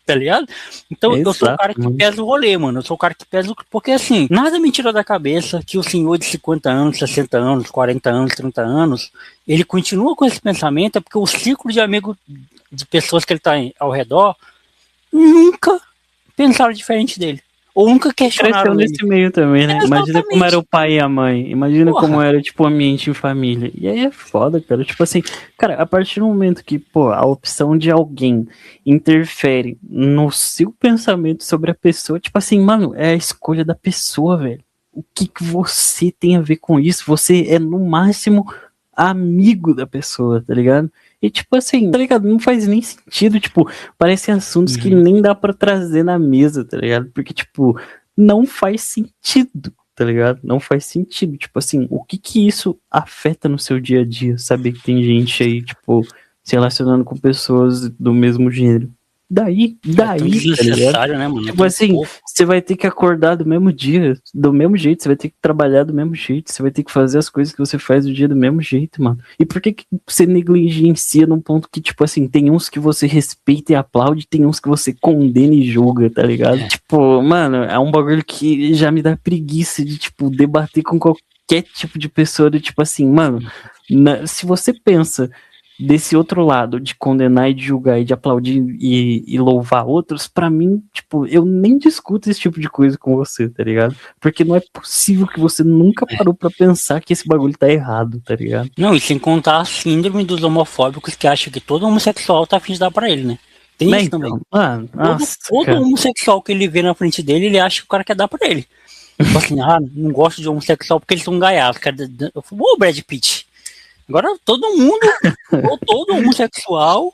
Tá ligado? Então eu sou o cara que pesa o rolê, mano. Eu sou o cara que pesa o... Porque assim, nada me tira da cabeça que o senhor de 50 anos, 60 anos, 40 anos, 30 anos, ele continua com esse pensamento, é porque o ciclo de amigos, de pessoas que ele tá ao redor, nunca pensaram diferente dele. Ou nunca questionaram ele. Cresceu nesse meio também, né? Imagina como era o pai e a mãe. Imagina como era, tipo, o ambiente em família. E aí é foda, cara. Tipo assim, cara, a partir do momento que, a opção de alguém interfere no seu pensamento sobre a pessoa, tipo assim, mano, é a escolha da pessoa, velho. O que você tem a ver com isso? Você é, no máximo, amigo da pessoa, tá ligado? E tipo assim, tá ligado? Não faz nem sentido, tipo, parecem assuntos que nem dá pra trazer na mesa, tá ligado? Porque, tipo, não faz sentido, tá ligado? Não faz sentido, tipo assim, o que isso afeta no seu dia a dia? Saber que tem gente aí, tipo, se relacionando com pessoas do mesmo gênero. Daí, tá ligado? Né, mano? Tipo assim, você vai ter que acordar do mesmo dia, do mesmo jeito, você vai ter que trabalhar do mesmo jeito, você vai ter que fazer as coisas que você faz no dia do mesmo jeito, mano. E por que você negligencia num ponto que, tipo assim, tem uns que você respeita e aplaude, tem uns que você condena e julga, tá ligado? Tipo, mano, é um bagulho que já me dá preguiça de, tipo, debater com qualquer tipo de pessoa, do tipo assim, mano, se você pensa desse outro lado, de condenar e de julgar e de aplaudir e louvar outros, pra mim, tipo, eu nem discuto esse tipo de coisa com você, tá ligado? Porque não é possível que você nunca parou pra pensar que esse bagulho tá errado, tá ligado? Não, e sem contar a síndrome dos homofóbicos que acham que todo homossexual tá afim de dar pra ele, né? Tem isso também. Mano, todo homossexual que ele vê na frente dele, ele acha que o cara quer dar pra ele. Tipo assim, não gosto de homossexual porque eles são gaiados. Eu falo, ô Brad Pitt. Agora todo mundo, ou todo homossexual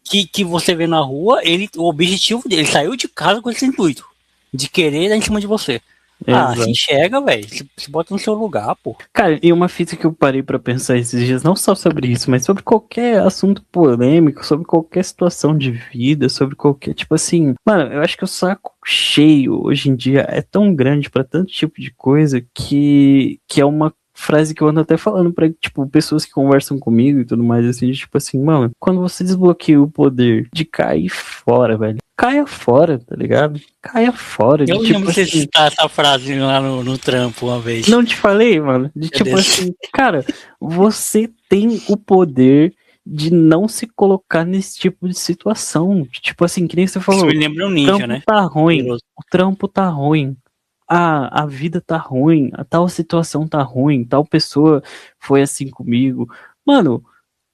que você vê na rua, o objetivo dele, saiu de casa com esse intuito, de querer dar em cima de você. Se enxerga, velho, se bota no seu lugar, pô. Cara, e uma fita que eu parei pra pensar esses dias, não só sobre isso, mas sobre qualquer assunto polêmico, sobre qualquer situação de vida, sobre qualquer, tipo assim, mano, eu acho que o saco cheio hoje em dia é tão grande pra tanto tipo de coisa que é uma frase que eu ando até falando pra, tipo, pessoas que conversam comigo e tudo mais, assim, tipo assim, mano, quando você desbloqueia o poder de cair fora, velho, caia fora, tá ligado? Caia fora. Eu lembro de você citar essa frase lá no trampo uma vez. Não te falei, mano? De tipo assim, cara, você tem o poder de não se colocar nesse tipo de situação. Tipo assim, que nem você falou. Isso me lembra um ninja, né? Tá ruim. O trampo tá ruim. a vida tá ruim, a tal situação tá ruim, tal pessoa foi assim comigo. Mano,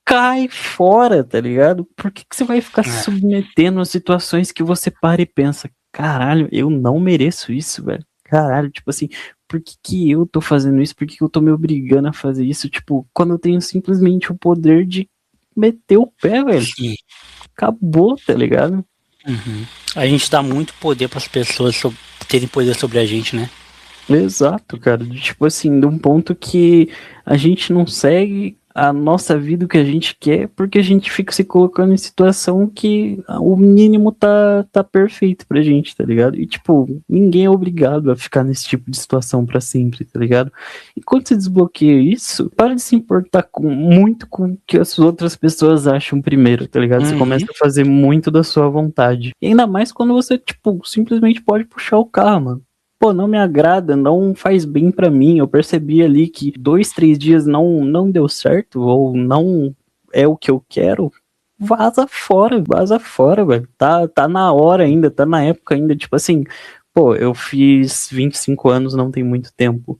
cai fora, tá ligado? Por que que você vai ficar se É. submetendo a situações que você para e pensa, caralho, eu não mereço isso, velho. Caralho, tipo assim, por que que eu tô fazendo isso? Por que que eu tô me obrigando a fazer isso? Tipo, quando eu tenho simplesmente o poder de meter o pé, velho. Sim. Acabou, tá ligado? Uhum. A gente dá muito poder para as pessoas terem poder sobre a gente, né? Exato, cara. Tipo assim, de um ponto que a gente não segue a nossa vida, o que a gente quer, porque a gente fica se colocando em situação que o mínimo tá perfeito pra gente, tá ligado? E, tipo, ninguém é obrigado a ficar nesse tipo de situação pra sempre, tá ligado? E quando você desbloqueia isso, para de se importar muito com o que as outras pessoas acham primeiro, tá ligado? Você Uhum. começa a fazer muito da sua vontade. E ainda mais quando você, tipo, simplesmente pode puxar o carro, mano. Pô, não me agrada, não faz bem pra mim. Eu percebi ali que 2, 3 dias não deu certo, ou não é o que eu quero. Vaza fora, velho. Tá na hora ainda, tá na época ainda. Tipo assim, pô, eu fiz 25 anos, não tem muito tempo.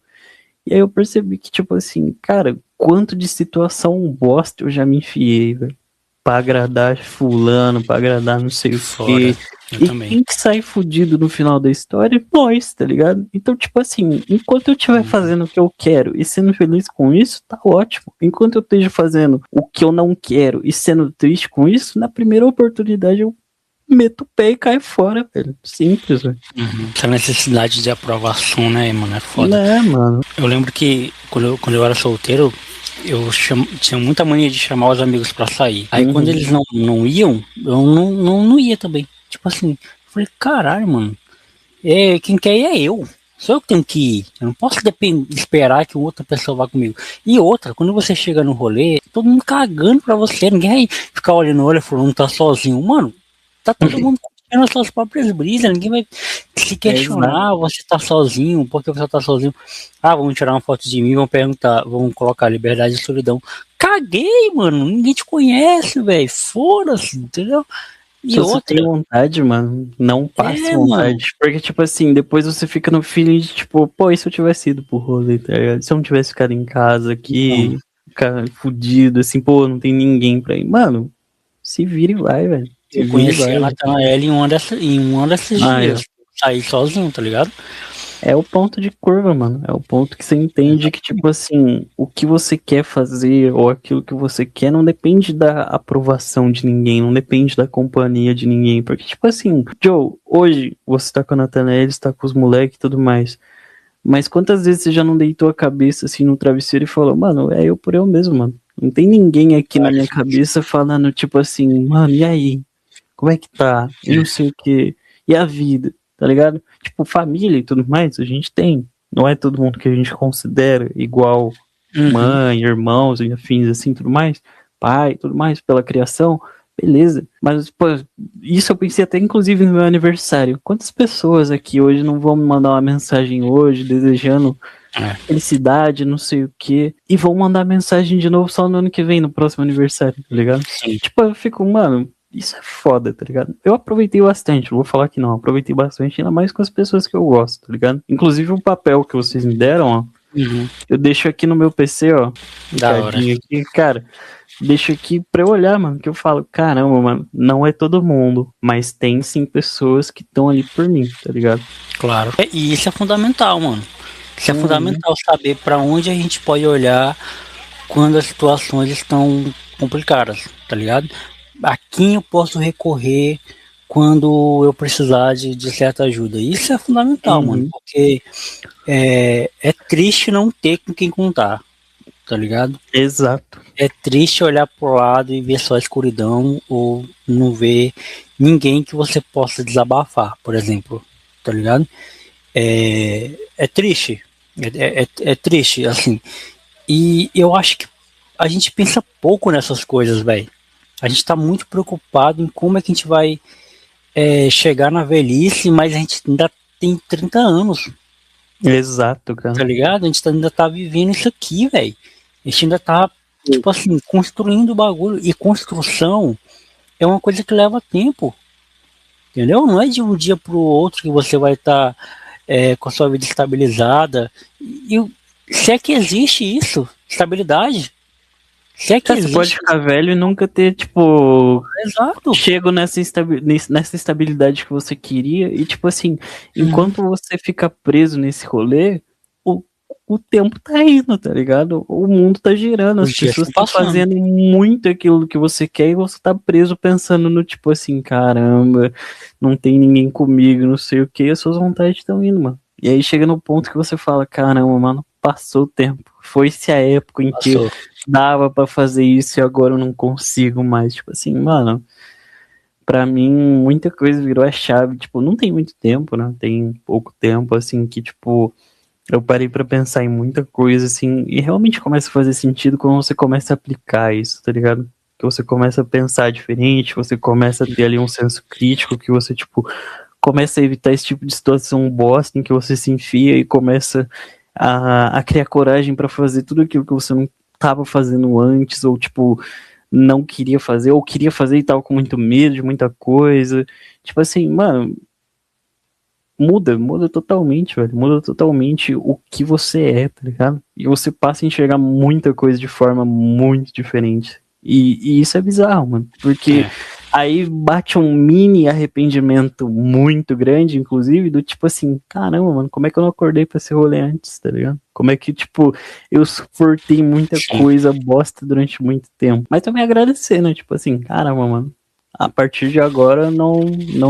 E aí eu percebi que, tipo assim, cara, quanto de situação bosta eu já me enfiei, velho. Pra agradar fulano, pra agradar não sei o Fora. quê. Eu E também. quem que sai fudido no final da história? Nós, tá ligado? Então, tipo assim, enquanto eu estiver Uhum. fazendo o que eu quero e sendo feliz com isso, tá ótimo. Enquanto eu esteja fazendo o que eu não quero e sendo triste com isso, na primeira oportunidade eu meto o pé e caio fora, velho. Simples, velho. Uhum. Essa necessidade de aprovação, né, mano? É foda. Né, mano? Eu lembro que quando eu era solteiro, tinha muita mania de chamar os amigos pra sair. Aí quando Uhum. eles não iam, eu não ia também. Tipo assim, eu falei, caralho, mano. Quem quer ir é eu. Sou eu que tenho que ir. Eu não posso esperar que outra pessoa vá comigo. E outra, quando você chega no rolê, todo mundo cagando pra você. Ninguém vai ficar olhando no olho e falando, tá sozinho. Mano, tá todo mundo curtindo as suas próprias brisas. Ninguém vai se Exato. questionar, você tá sozinho, por que você tá sozinho? Ah, vamos tirar uma foto de mim, vamos perguntar, vamos colocar liberdade e solidão. Caguei, mano. Ninguém te conhece, velho. Foda-se, entendeu? Se E você tem outra, vontade, mano, não passe mano. vontade. Porque, tipo assim, depois você fica no feeling de, tipo, pô, e se eu tivesse ido pro rolê, tá ligado? Se eu não tivesse ficado em casa Então, aqui, ficar fudido, assim, pô, não tem ninguém pra ir. Mano, se vira e vai, velho. Se eu vira e conheci vai, a velho. Nathanael em um desses Ah, dias. Saí sozinho, tá ligado? é o ponto de curva, mano. É o ponto que você entende que, tipo assim, o que você quer fazer ou aquilo que você quer não depende da aprovação de ninguém, não depende da companhia de ninguém. Porque, tipo assim, Joe, hoje você tá com a Nathanael, você tá com os moleques e tudo mais. Mas quantas vezes você já não deitou a cabeça assim no travesseiro e falou, mano, é eu por eu mesmo, mano. Não tem ninguém aqui na minha cabeça falando, tipo assim, mano, e aí? Como é que tá? E não sei o quê. E a vida, tá ligado? Tipo, família e tudo mais, a gente tem. Não é todo mundo que a gente considera igual Uhum. mãe, irmãos e afins assim, tudo mais. Pai, tudo mais, pela criação. Beleza. Mas, pô, isso eu pensei até inclusive no meu aniversário. Quantas pessoas aqui hoje não vão me mandar uma mensagem hoje desejando É. felicidade, não sei o quê, e vão mandar mensagem de novo só no ano que vem, no próximo aniversário, tá ligado? Sim. Tipo, eu fico, mano, isso é foda, tá ligado? Eu aproveitei bastante, não vou falar que não, aproveitei bastante, ainda mais com as pessoas que eu gosto, tá ligado? Inclusive o papel que vocês me deram, ó, Uhum. eu deixo aqui no meu PC, ó, Da hora. picadinho aqui, cara, deixo aqui pra eu olhar, mano, que eu falo, caramba, mano, não é todo mundo, mas tem sim pessoas que estão ali por mim, tá ligado? Claro. E isso é fundamental, mano. Isso é Uhum. fundamental saber pra onde a gente pode olhar quando as situações estão complicadas, tá ligado? A quem eu posso recorrer quando eu precisar de certa ajuda. Isso é fundamental, mano, Uhum. porque é triste não ter com quem contar, tá ligado? Exato. É triste olhar pro lado e ver só a escuridão ou não ver ninguém que você possa desabafar, por exemplo, tá ligado? É triste, é triste, assim. E eu acho que a gente pensa pouco nessas coisas, velho. A gente tá muito preocupado em como é que a gente vai chegar na velhice, mas a gente ainda tem 30 anos, Exato, tá cara. ligado? A gente ainda tá vivendo isso aqui, velho. A gente ainda tá, tipo assim, construindo o bagulho. E construção é uma coisa que leva tempo, entendeu? Não é de um dia pro outro que você vai estar com a sua vida estabilizada. Se é que existe isso, estabilidade. Se é que Você pode ficar velho e nunca ter, tipo, exato, chego nessa estabilidade que você queria. E, tipo assim, enquanto você fica preso nesse rolê, o tempo tá indo, tá ligado? O mundo tá girando, os as dias pessoas estão estão passando. fazendo muito aquilo que você quer e você tá preso pensando no tipo assim, caramba, não tem ninguém comigo, não sei o que, as suas vontades estão indo, mano. E aí chega no ponto que você fala, caramba, mano, passou o tempo. Foi-se a época em que Passou. dava pra fazer isso e agora eu não consigo mais. Tipo assim, mano, pra mim muita coisa virou a chave. Tipo, não tem muito tempo, né? Tem pouco tempo, assim, que tipo eu parei pra pensar em muita coisa, assim, e realmente começa a fazer sentido quando você começa a aplicar isso, tá ligado? Que você começa a pensar diferente, você começa a ter ali um senso crítico, que você, tipo, começa a evitar esse tipo de situação bosta em que você se enfia e começa a criar coragem pra fazer tudo aquilo que você não tava fazendo antes, ou, tipo, não queria fazer, ou queria fazer e tava com muito medo de muita coisa. Tipo assim, mano, muda totalmente, velho. Muda totalmente o que você é, tá ligado? E você passa a enxergar muita coisa de forma muito diferente. E isso é bizarro, mano. Porque aí bate um mini arrependimento muito grande, inclusive, do tipo assim, caramba, mano, como é que eu não acordei pra esse rolê antes, tá ligado? Como é que, tipo, eu suportei muita coisa bosta durante muito tempo. Mas também agradecer, né? Tipo assim, caramba, mano, a partir de agora não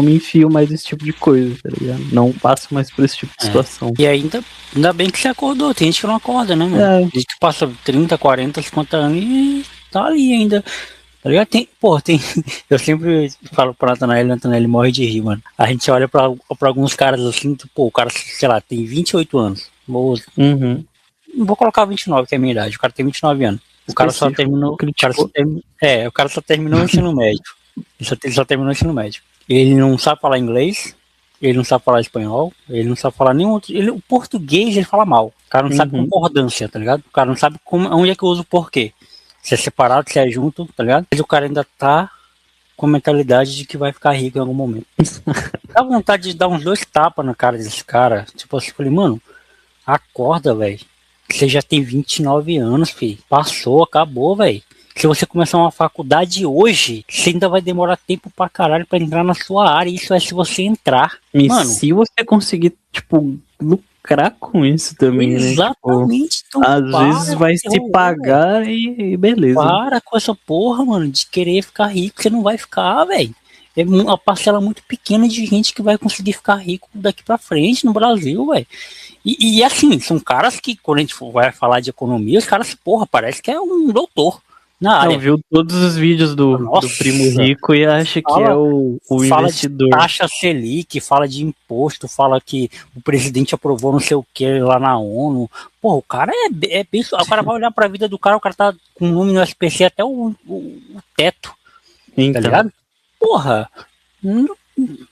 me enfio mais nesse tipo de coisa, tá ligado? Não passo mais por esse tipo de situação. E ainda bem que você acordou. Tem gente que não acorda, né, mano? É. Tem gente que passa 30, 40, 50 anos e tá ali ainda. Tá ligado? Eu sempre falo pro Nathanael morre de rir, mano. A gente olha pra alguns caras assim, o cara, sei lá, tem 28 anos. Uhum. Não vou colocar 29, que é a minha idade. O cara tem 29 anos. O cara só terminou. O cara só terminou o ensino médio. Ele só terminou o ensino médio. Ele não sabe falar inglês, ele não sabe falar espanhol, ele não sabe falar nenhum outro. O português ele fala mal. O cara não sabe concordância, tá ligado? O cara não sabe onde é que eu uso o porquê. Se é separado, se é junto, tá ligado? Mas o cara ainda tá com a mentalidade de que vai ficar rico em algum momento. Dá vontade de dar uns 2 tapas na cara desse cara. Tipo assim, eu falei, mano, acorda, velho. Você já tem 29 anos, filho. Passou, acabou, velho. Se você começar uma faculdade hoje, você ainda vai demorar tempo pra caralho pra entrar na sua área. Isso é se você entrar. E mano, se você conseguir, tipo, lucrar com isso também, exatamente, né? Tipo, às vezes vai se pagar e beleza. Para com essa porra, mano, de querer ficar rico. Você não vai ficar, velho. É uma parcela muito pequena de gente que vai conseguir ficar rico daqui pra frente no Brasil, velho. E assim, são caras que, quando a gente vai falar de economia, os caras, porra, parece que é um doutor na área. Não, viu todos os vídeos do Primo Rico e acha que é o investidor. Fala de taxa Selic, fala de imposto, fala que o presidente aprovou não sei o que lá na ONU. Porra, o cara é bem... O cara vai olhar pra vida do cara, o cara tá com o nome no SPC até o teto. Então. Tá ligado? Porra, não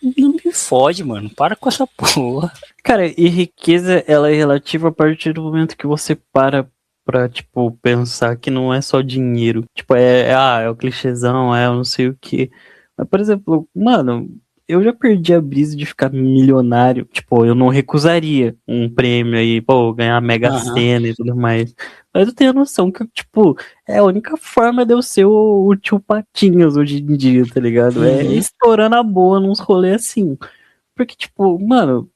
me fode, mano. Para com essa porra. Cara, e riqueza, ela é relativa a partir do momento que você para pra, tipo, pensar que não é só dinheiro. Tipo, é o clichêzão, eu não sei o que. Mas, por exemplo, mano, eu já perdi a brisa de ficar milionário. Tipo, eu não recusaria um prêmio aí, pô, ganhar a Mega Sena e tudo mais. Mas eu tenho a noção que, tipo, é a única forma de eu ser o tio Patinhas hoje em dia, tá ligado? É estourando a boa nos rolês assim. Porque, tipo, mano,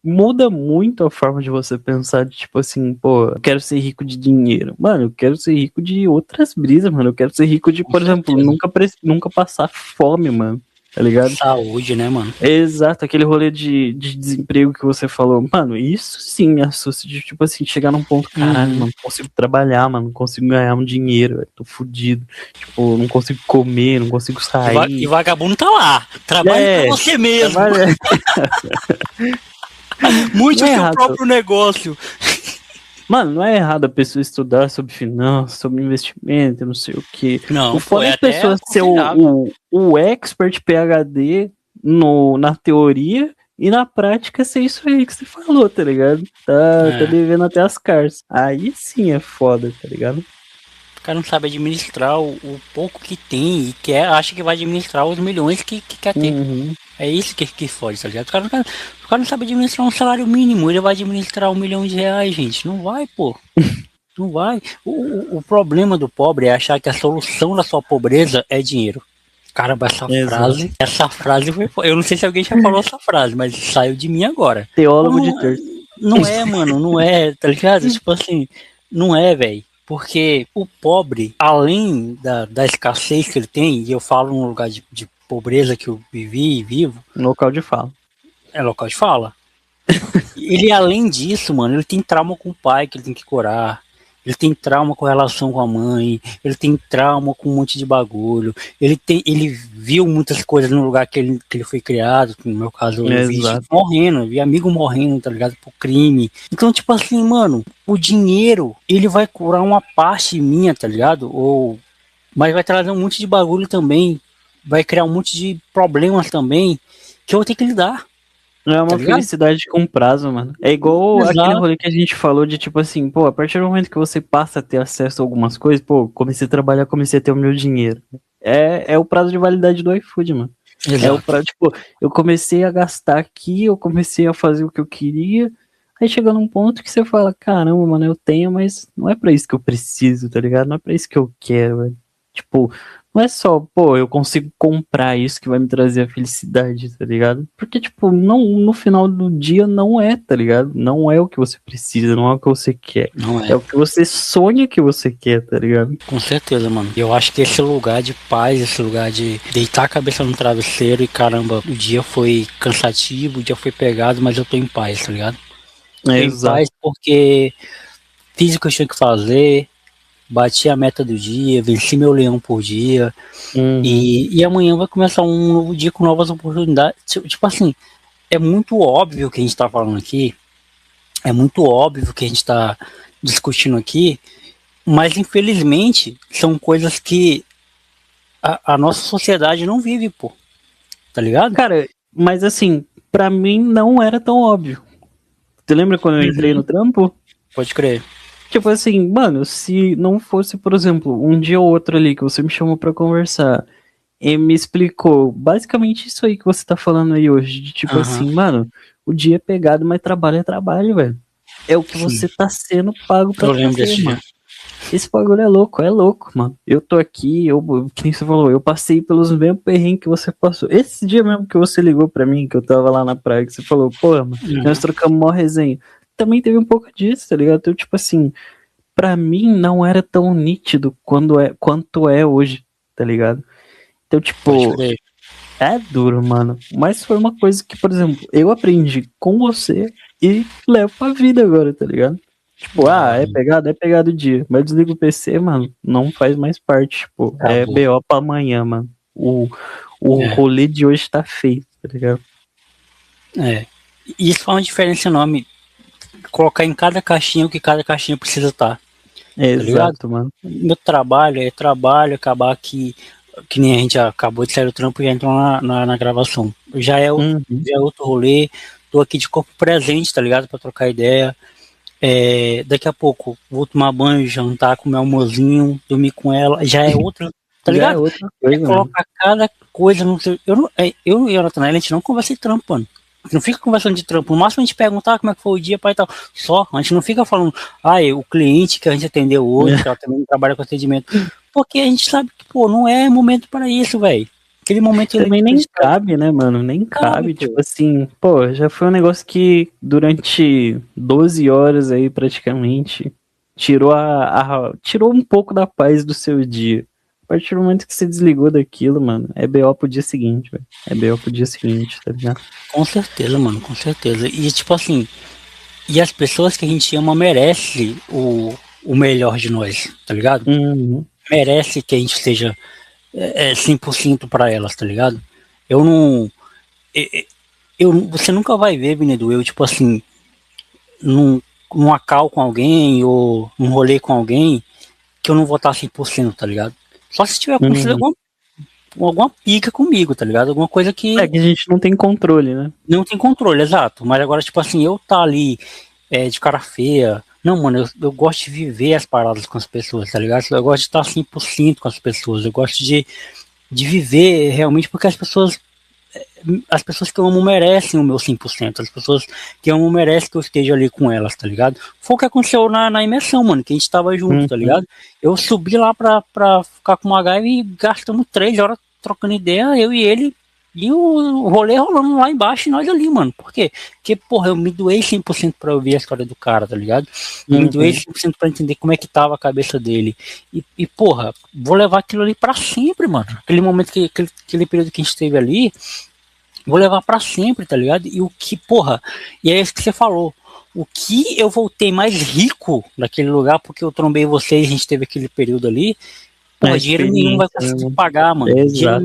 muda muito a forma de você pensar, de tipo assim, pô, eu quero ser rico de dinheiro. Mano, eu quero ser rico de outras brisas, mano. Eu quero ser rico de, por exemplo, nunca passar fome, mano. Tá ligado? Saúde, né, mano? Exato, aquele rolê de desemprego que você falou. Mano, isso sim me assusta de, tipo assim, chegar num ponto, caralho, mano, não consigo trabalhar, mano, não consigo ganhar um dinheiro, véio, tô fudido. Tipo, não consigo comer, não consigo sair. E vagabundo tá lá. Trabalha pra você mesmo. Muito seu próprio negócio. Mano, não é errado a pessoa estudar sobre finanças, sobre investimento, não sei o que. Não, o foda é a pessoa ser o expert PhD na teoria e na prática ser isso aí que você falou, tá ligado? Tá devendo até as caras. Aí sim é foda, tá ligado? cara não sabe administrar o pouco que tem e acha que vai administrar os milhões que quer ter. Uhum. É isso que fode, tá ligado? O cara não sabe administrar um salário mínimo, ele vai administrar R$ 1 milhão, gente. Não vai, pô. Não vai. O problema do pobre é achar que a solução da sua pobreza é dinheiro. Caramba, Exato. essa frase foi. Eu não sei se alguém já falou essa frase, mas saiu de mim agora. Teólogo de terço. Não é, mano, não é, tá ligado? Tipo assim, não é, velho. Porque o pobre, além da escassez que ele tem, e eu falo num lugar de pobreza que eu vivi e vivo, Local de fala. é local de fala. Ele, além disso, mano, ele tem trauma com o pai que ele tem que curar. Ele tem trauma com a relação com a mãe. Ele tem trauma com um monte de bagulho. Ele viu muitas coisas no lugar que ele foi criado. No meu caso, eu vi gente morrendo. Eu vi amigo morrendo, tá ligado? Por crime. Então, tipo assim, mano, o dinheiro, ele vai curar uma parte minha, tá ligado? Mas vai trazer um monte de bagulho também. Vai criar um monte de problemas também que eu vou ter que lidar. Não é uma felicidade com prazo, mano. É igual aquele rolê que a gente falou de tipo assim, pô, a partir do momento que você passa a ter acesso a algumas coisas, pô, comecei a trabalhar, comecei a ter o meu dinheiro. É o prazo de validade do iFood, mano. Exato. É o prazo, tipo, eu comecei a gastar aqui, eu comecei a fazer o que eu queria, aí chega num ponto que você fala, caramba, mano, eu tenho, mas não é pra isso que eu preciso, tá ligado? Não é pra isso que eu quero, velho. Tipo, não é só, pô, eu consigo comprar isso que vai me trazer a felicidade, tá ligado? Porque, tipo, não, no final do dia não é, tá ligado? Não é o que você precisa, não é o que você quer. Não é. É o que você sonha que você quer, tá ligado? Com certeza, mano. Eu acho que esse lugar de paz, esse lugar de deitar a cabeça no travesseiro e caramba, o dia foi cansativo, o dia foi pegado, mas eu tô em paz, tá ligado? Tô em paz porque fiz o que eu tinha que fazer, bati a meta do dia, venci meu leão por dia. E amanhã vai começar um novo dia com novas oportunidades. Tipo assim, é muito óbvio que a gente tá falando aqui, é muito óbvio que a gente tá discutindo aqui, mas infelizmente são coisas que a nossa sociedade não vive, pô. Tá ligado? Cara, mas assim, pra mim não era tão óbvio. Tu lembra quando eu entrei no trampo? Pode crer. Tipo assim, mano, se não fosse, por exemplo, um dia ou outro ali que você me chamou pra conversar e me explicou basicamente isso aí que você tá falando aí hoje, de tipo assim, mano, o dia é pegado, mas trabalho é trabalho, velho. É o que você tá sendo pago pra fazer, mano. Esse bagulho é louco, mano. Eu tô aqui, quem você falou, eu passei pelos mesmos perrengues que você passou. Esse dia mesmo que você ligou pra mim, que eu tava lá na praia, que você falou, pô, mano, nós trocamos uma resenha. Também teve um pouco disso, tá ligado? Então, tipo assim, pra mim não era tão nítido quanto é hoje, tá ligado? Então, tipo, é duro, mano. Mas foi uma coisa que, por exemplo, eu aprendi com você e levo pra vida agora, tá ligado? Tipo, é pegado o dia. Mas desliga o PC, mano, não faz mais parte. Tipo, é BO pra amanhã, mano. O rolê de hoje tá feito, tá ligado? Isso faz uma diferença enorme. Colocar em cada caixinha o que cada caixinha precisa estar. Exato, mano. Meu trabalho é trabalho, acabar que nem a gente acabou de sair do trampo e já entrou na gravação. Já é outro rolê. Tô aqui de corpo presente, tá ligado? Pra trocar ideia. Daqui a pouco vou tomar banho, jantar com meu almozinho, dormir com ela, já é outra, tá ligado? Já é outra coisa, colocar cada coisa no seu. Eu e a Natanael, a gente não conversa de trampo, mano. A gente não fica conversando de trampo. No máximo a gente pergunta como é que foi o dia, pai e tal. Só, a gente não fica falando, o cliente que a gente atendeu hoje, que ela também trabalha com atendimento. Porque a gente sabe que, pô, não é momento para isso, velho. Aquele momento também nem cabe, né, mano? Nem cabe, tipo assim, pô, já foi um negócio que durante 12 horas aí praticamente tirou tirou um pouco da paz do seu dia. A partir do momento que você desligou daquilo, mano, é BO pro dia seguinte, velho. É BO pro dia seguinte, tá ligado? Com certeza, mano, com certeza. E tipo assim, e as pessoas que a gente ama merecem o melhor de nós, tá ligado? Merece que a gente seja 100% para elas, tá ligado? Eu não. Você nunca vai ver, Vinedu, eu, tipo assim, numa call com alguém ou num rolê com alguém que eu não vou estar 100%, tá ligado? Só se tiver acontecido alguma pica comigo, tá ligado? Alguma coisa que. É que a gente não tem controle, né? Não tem controle, exato. Mas agora, tipo assim, eu tá ali de cara feia, Não, mano, eu gosto de viver as paradas com as pessoas, tá ligado? Eu gosto de estar 100% com as pessoas. Eu gosto de viver realmente porque as pessoas que eu amo merecem o meu 100%. As pessoas que eu amo merecem que eu esteja ali com elas, tá ligado? Foi o que aconteceu na imersão, mano, que a gente tava junto, tá ligado? Eu subi lá pra ficar com o Magaio e gastamos 3 horas trocando ideia, eu e ele, e o rolê rolando lá embaixo e nós ali, mano. Por quê? Porque, porra, eu me doei 100% pra ouvir a história do cara, tá ligado? Eu me doei 100% pra entender como é que tava a cabeça dele. E porra, vou levar aquilo ali pra sempre, mano. Aquele momento, aquele período que a gente teve ali, vou levar pra sempre, tá ligado? E o que, porra, e é isso que você falou. O que eu voltei mais rico daquele lugar, porque eu trombei vocês, a gente teve aquele período ali, porra, dinheiro nenhum vai conseguir pagar, mano. Exato,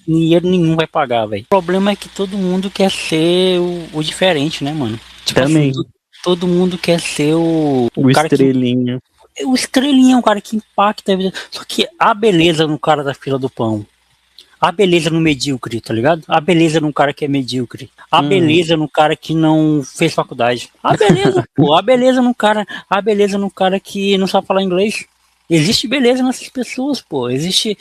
dinheiro nenhum vai pagar, velho. O problema é que todo mundo quer ser o diferente, né, mano? Tipo também. assim, todo mundo quer ser o cara estrelinha. O estrelinha é um cara que impacta a vida. Só que a beleza no cara da fila do pão, a beleza no medíocre, tá ligado? A beleza num cara que é medíocre. A beleza no cara que não fez faculdade. A beleza, pô. A beleza no cara que não sabe falar inglês. Existe beleza nessas pessoas, pô. Existe,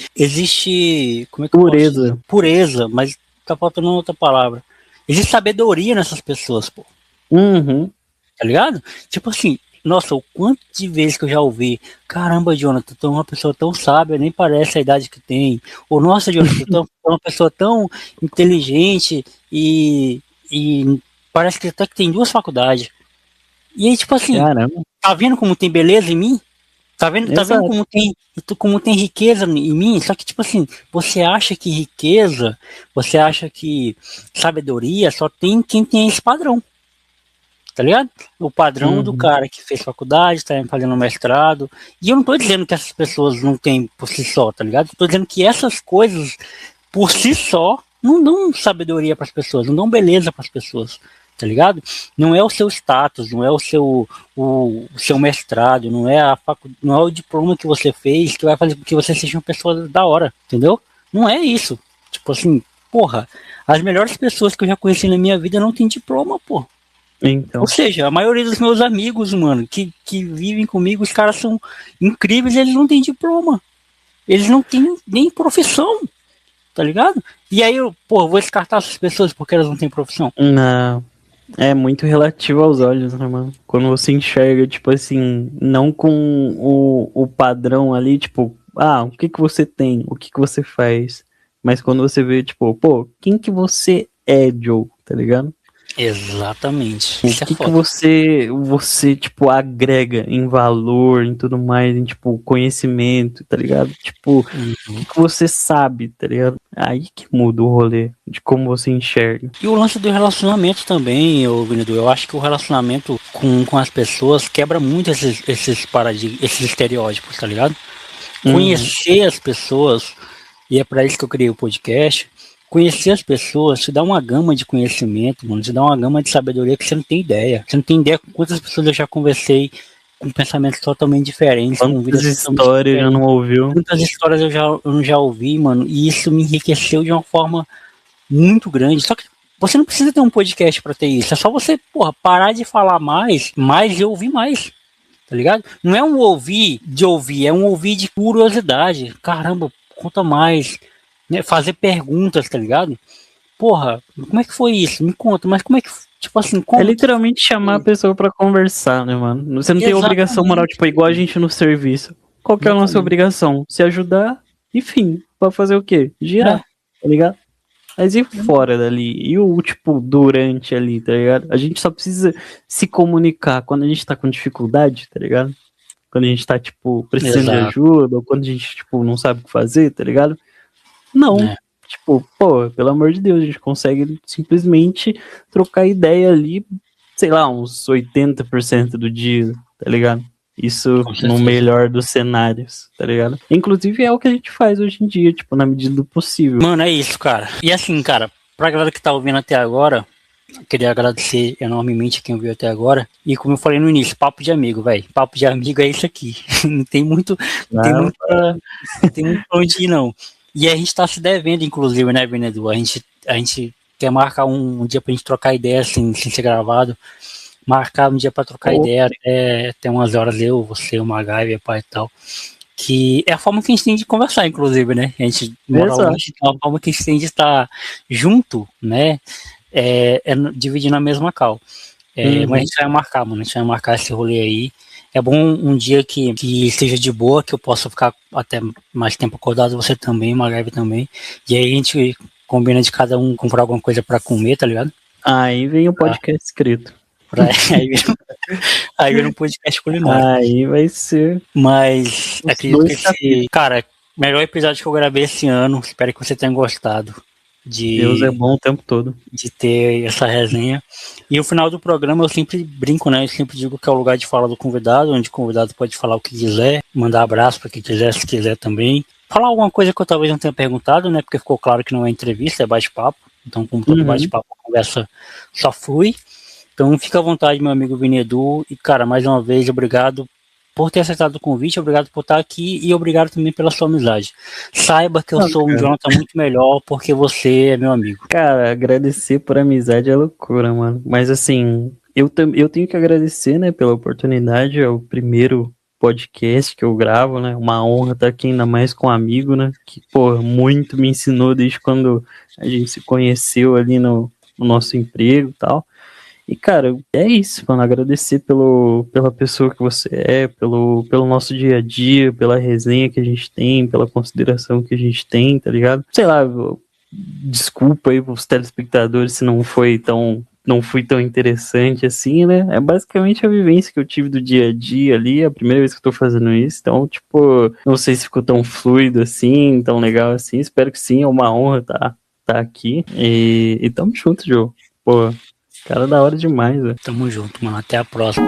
como é que pureza. Eu posso dizer? Pureza, mas tá faltando outra palavra. Existe sabedoria nessas pessoas, pô. Tá ligado? Tipo assim, nossa, o quanto de vezes que eu já ouvi, caramba, Jonathan, tu é uma pessoa tão sábia, nem parece a idade que tem. Ou, nossa, Jonathan, tu é uma pessoa tão inteligente e parece que até que tem 2 faculdades. E aí, tipo assim, caramba, tá vendo como tem beleza em mim? Tá vendo como tem riqueza em mim? Só que, tipo assim, você acha que riqueza, você acha que sabedoria só tem quem tem esse padrão. Tá ligado? O padrão do cara que fez faculdade, tá fazendo mestrado. E eu não tô dizendo que essas pessoas não têm por si só, tá ligado? Eu tô dizendo que essas coisas, por si só, não dão sabedoria para as pessoas, não dão beleza para as pessoas, tá ligado? Não é o seu status, não é o seu mestrado, não é o diploma que você fez que vai fazer com que você seja uma pessoa da hora, entendeu? Não é isso. Tipo assim, porra, as melhores pessoas que eu já conheci na minha vida não têm diploma, porra. Então. Ou seja, a maioria dos meus amigos, mano, que vivem comigo, os caras são incríveis, eles não têm diploma. Eles não têm nem profissão, tá ligado? E aí eu, vou descartar essas pessoas porque elas não têm profissão. Não. É muito relativo aos olhos, né, mano? Quando você enxerga, tipo assim, não com o padrão ali, tipo, o que que você tem? O que que você faz? Mas quando você vê, tipo, quem que você é, Joe, tá ligado? Exatamente. O que que você, tipo, agrega em valor, em tudo mais, em, tipo, conhecimento, tá ligado? Tipo, o que você sabe, tá ligado? Aí que muda o rolê, de como você enxerga. E o lance do relacionamento também, Vinildo, eu acho que o relacionamento com as pessoas quebra muito esses paradigmas, esses estereótipos, tá ligado? Conhecer as pessoas, e é para isso que eu criei o podcast. Conhecer as pessoas te dá uma gama de conhecimento, mano, te dá uma gama de sabedoria que você não tem ideia. Você não tem ideia com quantas pessoas eu já conversei com pensamentos totalmente diferentes, com vidas totalmente diferentes. Quantas histórias já não ouviu? Quantas histórias eu já ouvi, mano, e isso me enriqueceu de uma forma muito grande. Só que você não precisa ter um podcast para ter isso. É só você, parar de falar mais e ouvir mais. Tá ligado? Não é um ouvir de ouvir, é um ouvir de curiosidade. Caramba, conta mais. Né? Fazer perguntas, tá ligado? Porra, como é que foi isso? Me conta, mas como é que. Tipo assim, como. É literalmente chamar a pessoa pra conversar, né, mano? Você não tem obrigação moral, tipo, igual a gente no serviço. Qual que é a nossa obrigação? Se ajudar, enfim, pra fazer o quê? Girar, tá ligado? Mas e fora dali? E o, tipo, durante ali, tá ligado? A gente só precisa se comunicar quando a gente tá com dificuldade, tá ligado? Quando a gente tá, tipo, precisando de ajuda, ou quando a gente, tipo, não sabe o que fazer, tá ligado? Não. Tipo, pelo amor de Deus, a gente consegue simplesmente trocar ideia ali, sei lá, uns 80% do dia, tá ligado? Isso no melhor dos cenários, tá ligado? Inclusive é o que a gente faz hoje em dia, tipo, na medida do possível. Mano, é isso, cara. E assim, cara, pra galera que tá ouvindo até agora, queria agradecer enormemente quem ouviu até agora. E como eu falei no início, papo de amigo, velho. Papo de amigo é isso aqui. Não tem muito pra onde ir, não. E a gente tá se devendo, inclusive, né, Benedu? A gente quer marcar um dia pra gente trocar ideia sem ser gravado. marcar um dia pra trocar Opa. ideia, até umas horas eu, você, o Magai, pai e tal. Que é a forma que a gente tem de conversar, inclusive, né? A gente mora Exato. longe, então a forma que a gente tem de estar junto, né? Dividindo a mesma call. Mas a gente vai marcar, mano. A gente vai marcar esse rolê aí. É bom um dia que esteja de boa, que eu possa ficar até mais tempo acordado, você também, Magai também. E aí a gente combina de cada um comprar alguma coisa pra comer, tá ligado? Aí vem o podcast escrito. Aí vira um podcast culinário. Aí vai ser. Mas Os acredito que dois capítulos. cara, melhor episódio que eu gravei esse ano. Espero que você tenha gostado Deus é bom o tempo todo. de ter essa resenha. E o final do programa eu sempre brinco, né? Eu sempre digo que é o lugar de fala do convidado, onde o convidado pode falar o que quiser, mandar abraço para quem quiser, se quiser também. Falar alguma coisa que eu talvez não tenha perguntado, né? Porque ficou claro que não é entrevista, é bate-papo. Então, como todo bate-papo, a conversa só flui. Então, fica à vontade, meu amigo Vinedu. E, cara, mais uma vez, obrigado por ter aceitado o convite, obrigado por estar aqui e obrigado também pela sua amizade. Saiba que eu sou um Jonathan muito melhor porque você é meu amigo. Cara, agradecer por amizade é loucura, mano. Mas assim, eu tenho que agradecer, né, pela oportunidade. É o primeiro podcast que eu gravo, né? Uma honra estar aqui ainda mais com um amigo, né? Que, pô, muito me ensinou desde quando a gente se conheceu ali no nosso emprego e tal. E, cara, é isso, mano. Agradecer pela pessoa que você é, pelo nosso dia a dia, pela resenha que a gente tem, pela consideração que a gente tem, tá ligado? Sei lá, desculpa aí pros telespectadores se não fui tão interessante assim, né? É basicamente a vivência que eu tive do dia a dia ali, é a primeira vez que eu tô fazendo isso, então, tipo, não sei se ficou tão fluido assim, tão legal assim, espero que sim, é uma honra tá aqui, e tamo junto, Joe. Pô, cara, da hora demais, velho. Tamo junto, mano. Até a próxima.